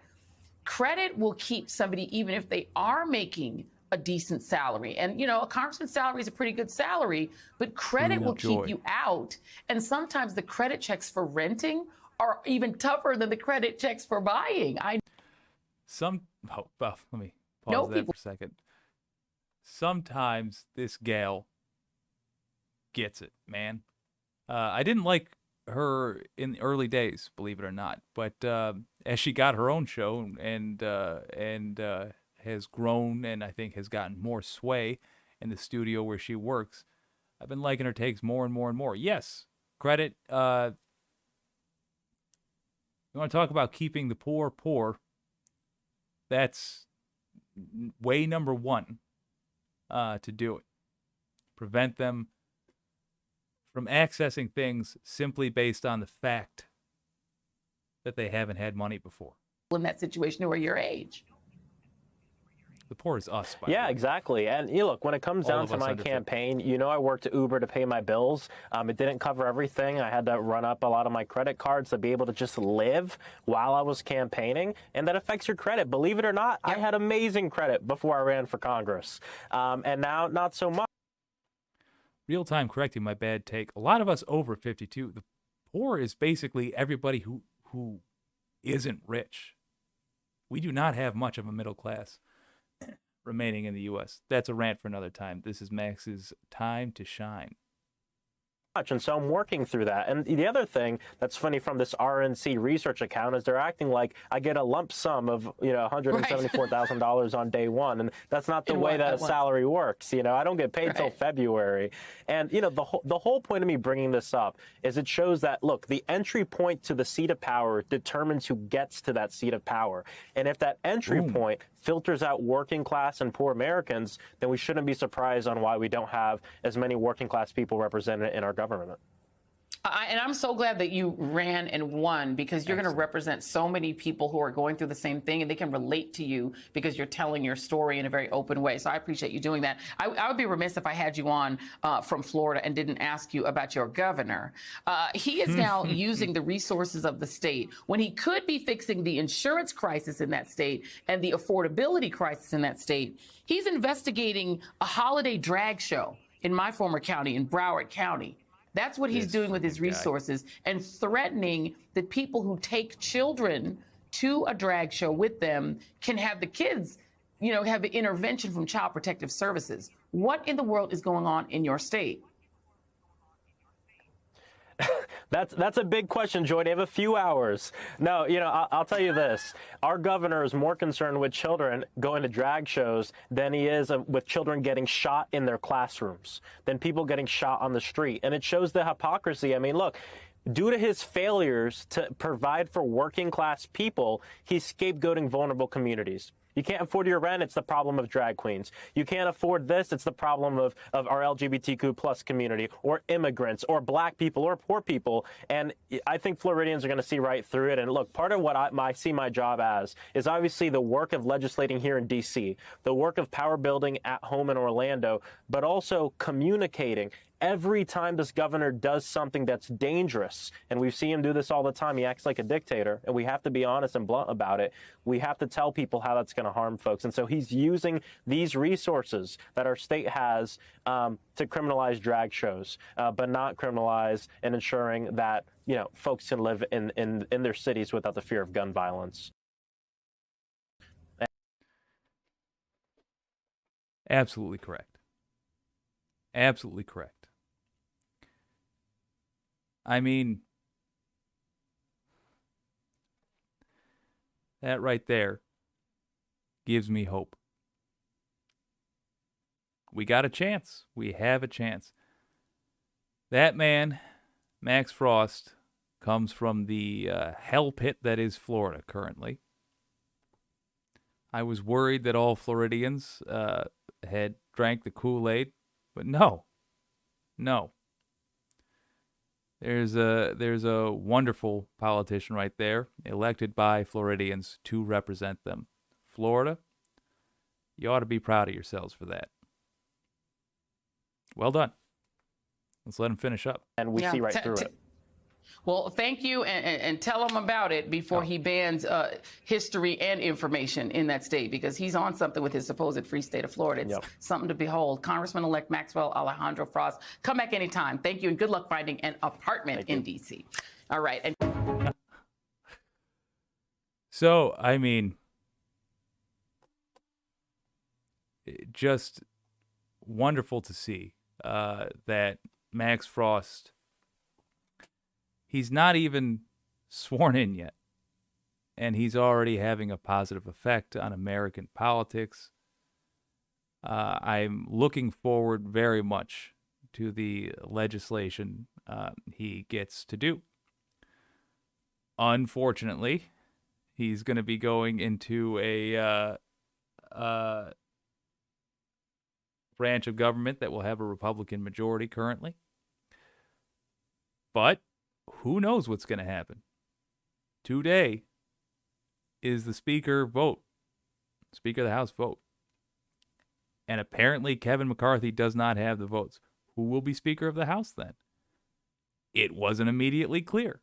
Credit will keep somebody, even if they are making a decent salary. And, a congressman's salary is a pretty good salary, but credit will keep you out. And sometimes the credit checks for renting are even tougher than the credit checks for buying. Let me pause that for a second. Sometimes this gal gets it, man. I didn't like her in the early days, believe it or not, but as she got her own show and has grown and I think has gotten more sway in the studio where she works, I've been liking her takes more and more and more. Yes, credit. You want to talk about keeping the poor poor? That's way number one to do it. Prevent them from accessing things simply based on the fact that they haven't had money before. In that situation who are your age. The poor is us. Yeah, exactly. And look, when it comes down to my campaign, I worked at Uber to pay my bills. It didn't cover everything. I had to run up a lot of my credit cards to be able to just live while I was campaigning. And that affects your credit. Believe it or not, I had amazing credit before I ran for Congress. And now, not so much. Real time correcting my bad take. A lot of us over 52, the poor is basically everybody who isn't rich. We do not have much of a middle class remaining in the U.S. That's a rant for another time. This is Max's time to shine. And so I'm working through that. And the other thing that's funny from this RNC research account is they're acting like I get a lump sum of, $174,000 on day one. And that's not the way that a salary works. I don't get paid till February. And, the whole point of me bringing this up is it shows that, look, the entry point to the seat of power determines who gets to that seat of power. And if that entry point filters out working class and poor Americans, then we shouldn't be surprised on why we don't have as many working class people represented in our government. And I'm so glad that you ran and won, because you're going to represent so many people who are going through the same thing, and they can relate to you because you're telling your story in a very open way. So I appreciate you doing that. I would be remiss if I had you on from Florida and didn't ask you about your governor. He is now using the resources of the state when he could be fixing the insurance crisis in that state and the affordability crisis in that state. He's investigating a holiday drag show in my former county, in Broward County. That's what he's doing with his resources, and threatening that people who take children to a drag show with them can have the kids, have an intervention from Child Protective Services. What in the world is going on in your state? That's a big question, Joy. They have a few hours. No, I'll tell you this. Our governor is more concerned with children going to drag shows than he is with children getting shot in their classrooms, than people getting shot on the street. And it shows the hypocrisy. I mean, look, due to his failures to provide for working class people, he's scapegoating vulnerable communities. You can't afford your rent, it's the problem of drag queens. You can't afford this, it's the problem of our LGBTQ plus community, or immigrants, or black people, or poor people. And I think Floridians are going to see right through it. And look, part of what I see my job as is obviously the work of legislating here in D.C., the work of power building at home in Orlando, but also communicating. Every time this governor does something that's dangerous, and we see him do this all the time, he acts like a dictator, and we have to be honest and blunt about it. We have to tell people how that's going to harm folks. And so he's using these resources that our state has to criminalize drag shows, but not criminalize and ensuring that, folks can live in their cities without the fear of gun violence. Absolutely correct. Absolutely correct. I mean, that right there gives me hope. We got a chance. We have a chance. That man, Max Frost, comes from the hell pit that is Florida currently. I was worried that all Floridians had drank the Kool-Aid, but no. There's a wonderful politician right there, elected by Floridians to represent them. Florida, you ought to be proud of yourselves for that. Well done. Let's let him finish up. And we see right through it. Well, thank you, and tell him about it before he bans history and information in that state, because he's on something with his supposed free state of Florida. It's something to behold. Congressman-elect Maxwell Alejandro Frost, come back anytime. Thank you, and good luck finding an apartment in D.C. All right. And so, I mean, just wonderful to see that Max Frost, he's not even sworn in yet, and he's already having a positive effect on American politics. I'm looking forward very much to the legislation he gets to do. Unfortunately, he's going to be going into a branch of government that will have a Republican majority currently. But who knows what's going to happen? Today is the Speaker of the House vote. And apparently Kevin McCarthy does not have the votes. Who will be Speaker of the House then? It wasn't immediately clear.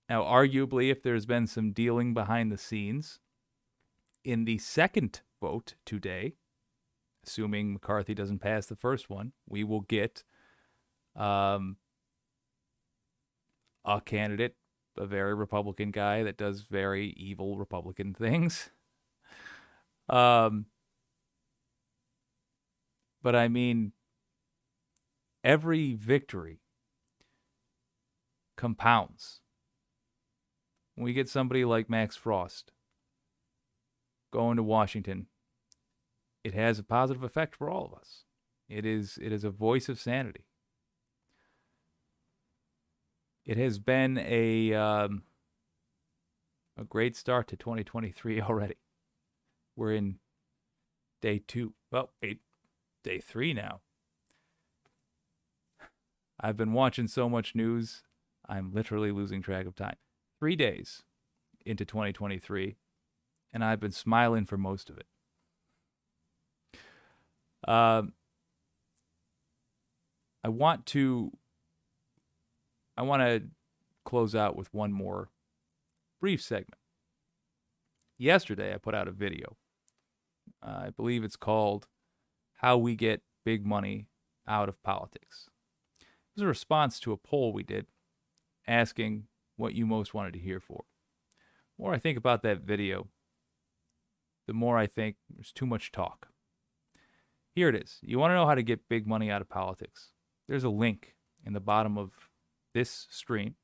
Now, arguably, if there's been some dealing behind the scenes, in the second vote today, assuming McCarthy doesn't pass the first one, we will get a candidate, a very Republican guy that does very evil Republican things. But I mean, every victory compounds. When we get somebody like Max Frost going to Washington, it has a positive effect for all of us. It is a voice of sanity. It has been a great start to 2023 already. We're in day 2. Well, day 3 now. I've been watching so much news, I'm literally losing track of time. 3 days into 2023, and I've been smiling for most of it. I want to close out with one more brief segment. Yesterday, I put out a video. I believe it's called How We Get Big Money Out of Politics. It was a response to a poll we did asking what you most wanted to hear for. The more I think about that video, the more I think there's too much talk. Here it is. You want to know how to get big money out of politics? There's a link in the bottom of this stream.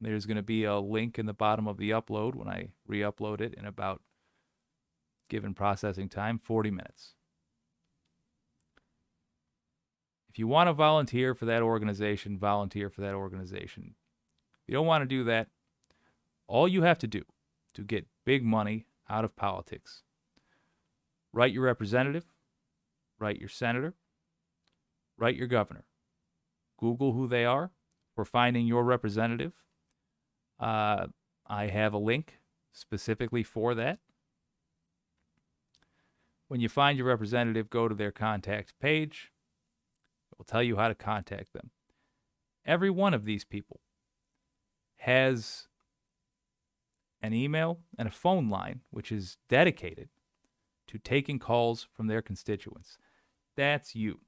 There's going to be a link in the bottom of the upload when I re-upload it in about, given processing time, 40 minutes. If you want to volunteer for that organization, volunteer for that organization. If you don't want to do that, all you have to do to get big money out of politics, write your representative, write your senator, write your governor. Google who they are for finding your representative. I have a link specifically for that. When you find your representative, go to their contact page. It will tell you how to contact them. Every one of these people has an email and a phone line which is dedicated to taking calls from their constituents. That's you.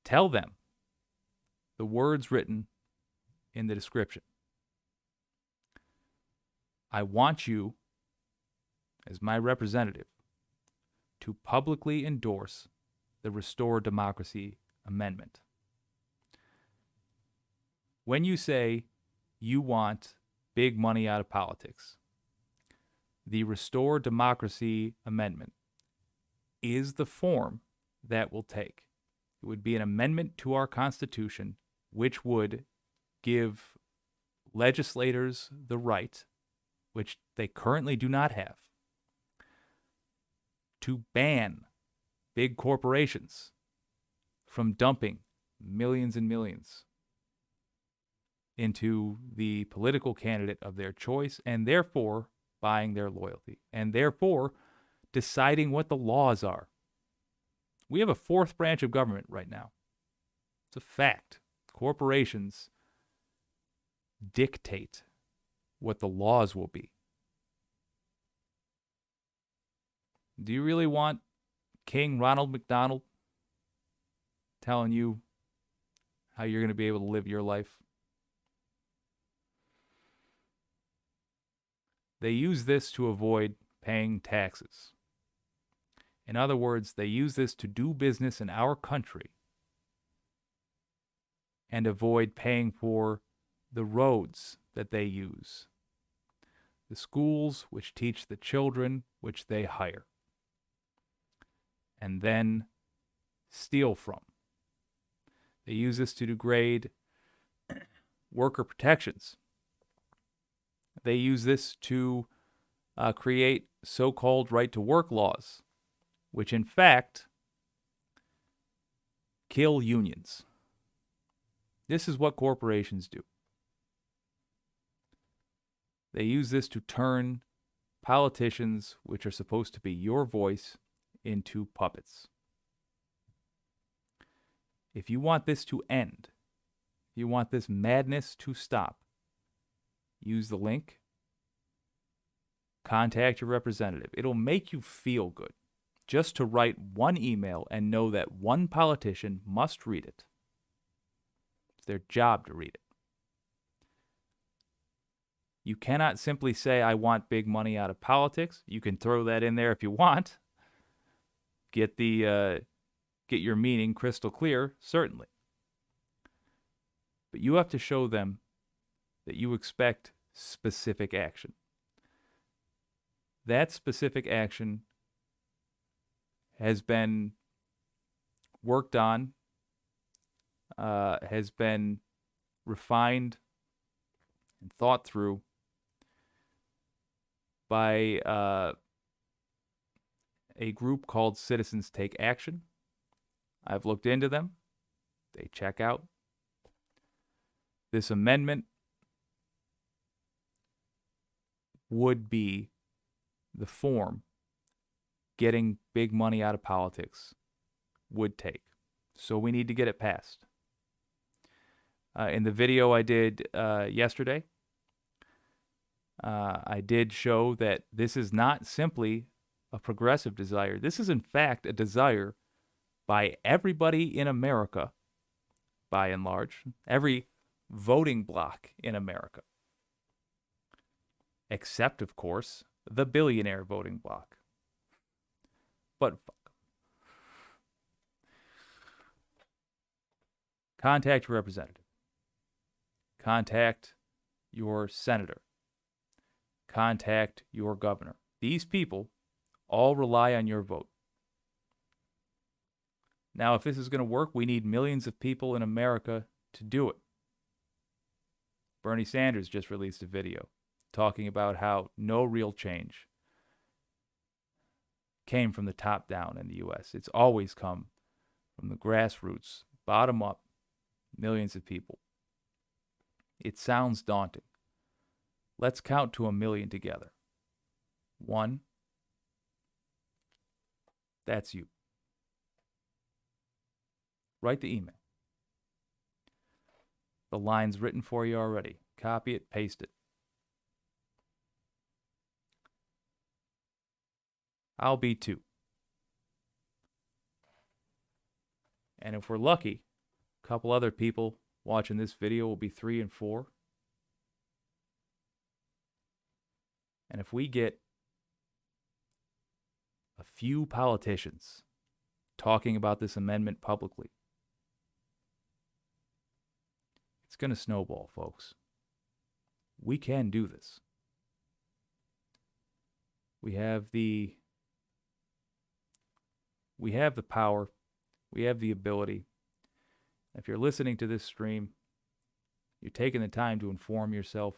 Tell them the words written in the description. I want you, as my representative, to publicly endorse the Restore Democracy Amendment. When you say you want big money out of politics, the Restore Democracy Amendment is the form that will take. It would be an amendment to our Constitution which would give legislators the right, which they currently do not have, to ban big corporations from dumping millions and millions into the political candidate of their choice, and therefore buying their loyalty, and therefore deciding what the laws are. We have a fourth branch of government right now. It's a fact. Corporations dictate what the laws will be. Do you really want King Ronald McDonald telling you how you're going to be able to live your life? They use this to avoid paying taxes. In other words, they use this to do business in our country and avoid paying for the roads that they use, the schools which teach the children which they hire, and then steal from. They use this to degrade worker protections. They use this to create so-called right-to-work laws, which in fact kill unions. This is what corporations do. They use this to turn politicians, which are supposed to be your voice, into puppets. If you want this to end, if you want this madness to stop, use the link. Contact your representative. It'll make you feel good just to write one email and know that one politician must read it. It's their job to read it. You cannot simply say, I want big money out of politics. You can throw that in there if you want. Get your meaning crystal clear, certainly. But you have to show them that you expect specific action. That specific action has been worked on, has been refined and thought through by a group called Citizens Take Action. I've looked into them. They check out. This amendment would be the form getting big money out of politics would take. So we need to get it passed. In the video I did yesterday, I did show that this is not simply a progressive desire. This is, in fact, a desire by everybody in America, by and large, every voting bloc in America, except, of course, the billionaire voting bloc. But fuck 'em. Contact your representative. Contact your senator. Contact your governor. These people all rely on your vote. Now, if this is going to work, we need millions of people in America to do it. Bernie Sanders just released a video talking about how no real change came from the top down in the U.S. It's always come from the grassroots, bottom up, millions of people. It sounds daunting. Let's count to 1 million together. 1. That's you. Write the email. The line's written for you already. Copy it, paste it. I'll be 2. And if we're lucky, a couple other people watching this video will be 3 and 4. And if we get a few politicians talking about this amendment publicly, it's going to snowball, folks. We can do this. We have the power. We have the ability. If you're listening to this stream, you're taking the time to inform yourself,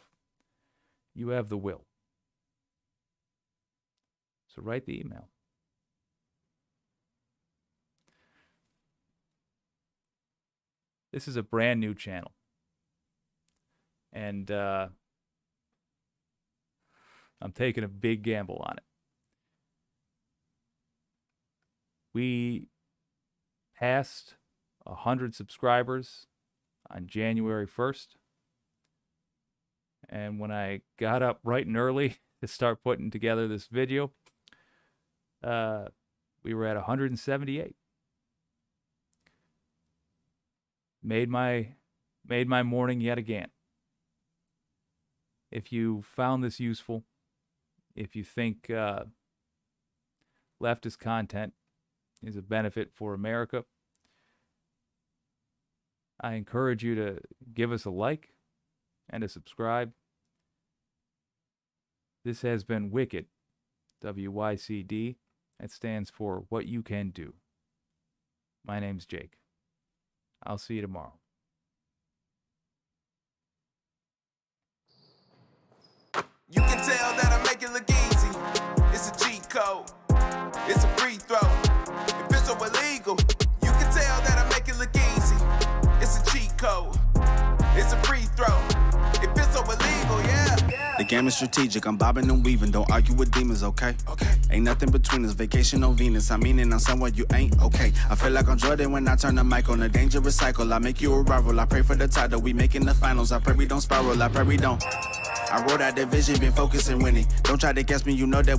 you have the will. So write the email. This is a brand new channel. And I'm taking a big gamble on it. We passed 100 subscribers on January 1st. And when I got up bright and early to start putting together this video, we were at 178. Made my morning yet again. If you found this useful, if you think leftist content is a benefit for America, I encourage you to give us a like and a subscribe. This has been Wicked, WYCD. It stands for What You Can Do. My name's Jake. I'll see you tomorrow. You can tell that I make it look easy. It's a cheat code. It's a free throw. If it's so illegal, you can tell that I make it look easy. It's a cheat code. It's a free throw. If it's so illegal, yeah. The game is strategic, I'm bobbing and weaving. Don't argue with demons, okay? Ain't nothing between us, vacation on Venus. I mean it, I'm somewhere you ain't, okay? I feel like I'm Jordan when I turn the mic on a dangerous cycle. I make you a rival, I pray for the title. We making the finals, I pray we don't spiral, I pray we don't. I wrote out the vision, been focusing winning. Don't try to guess me, you know that we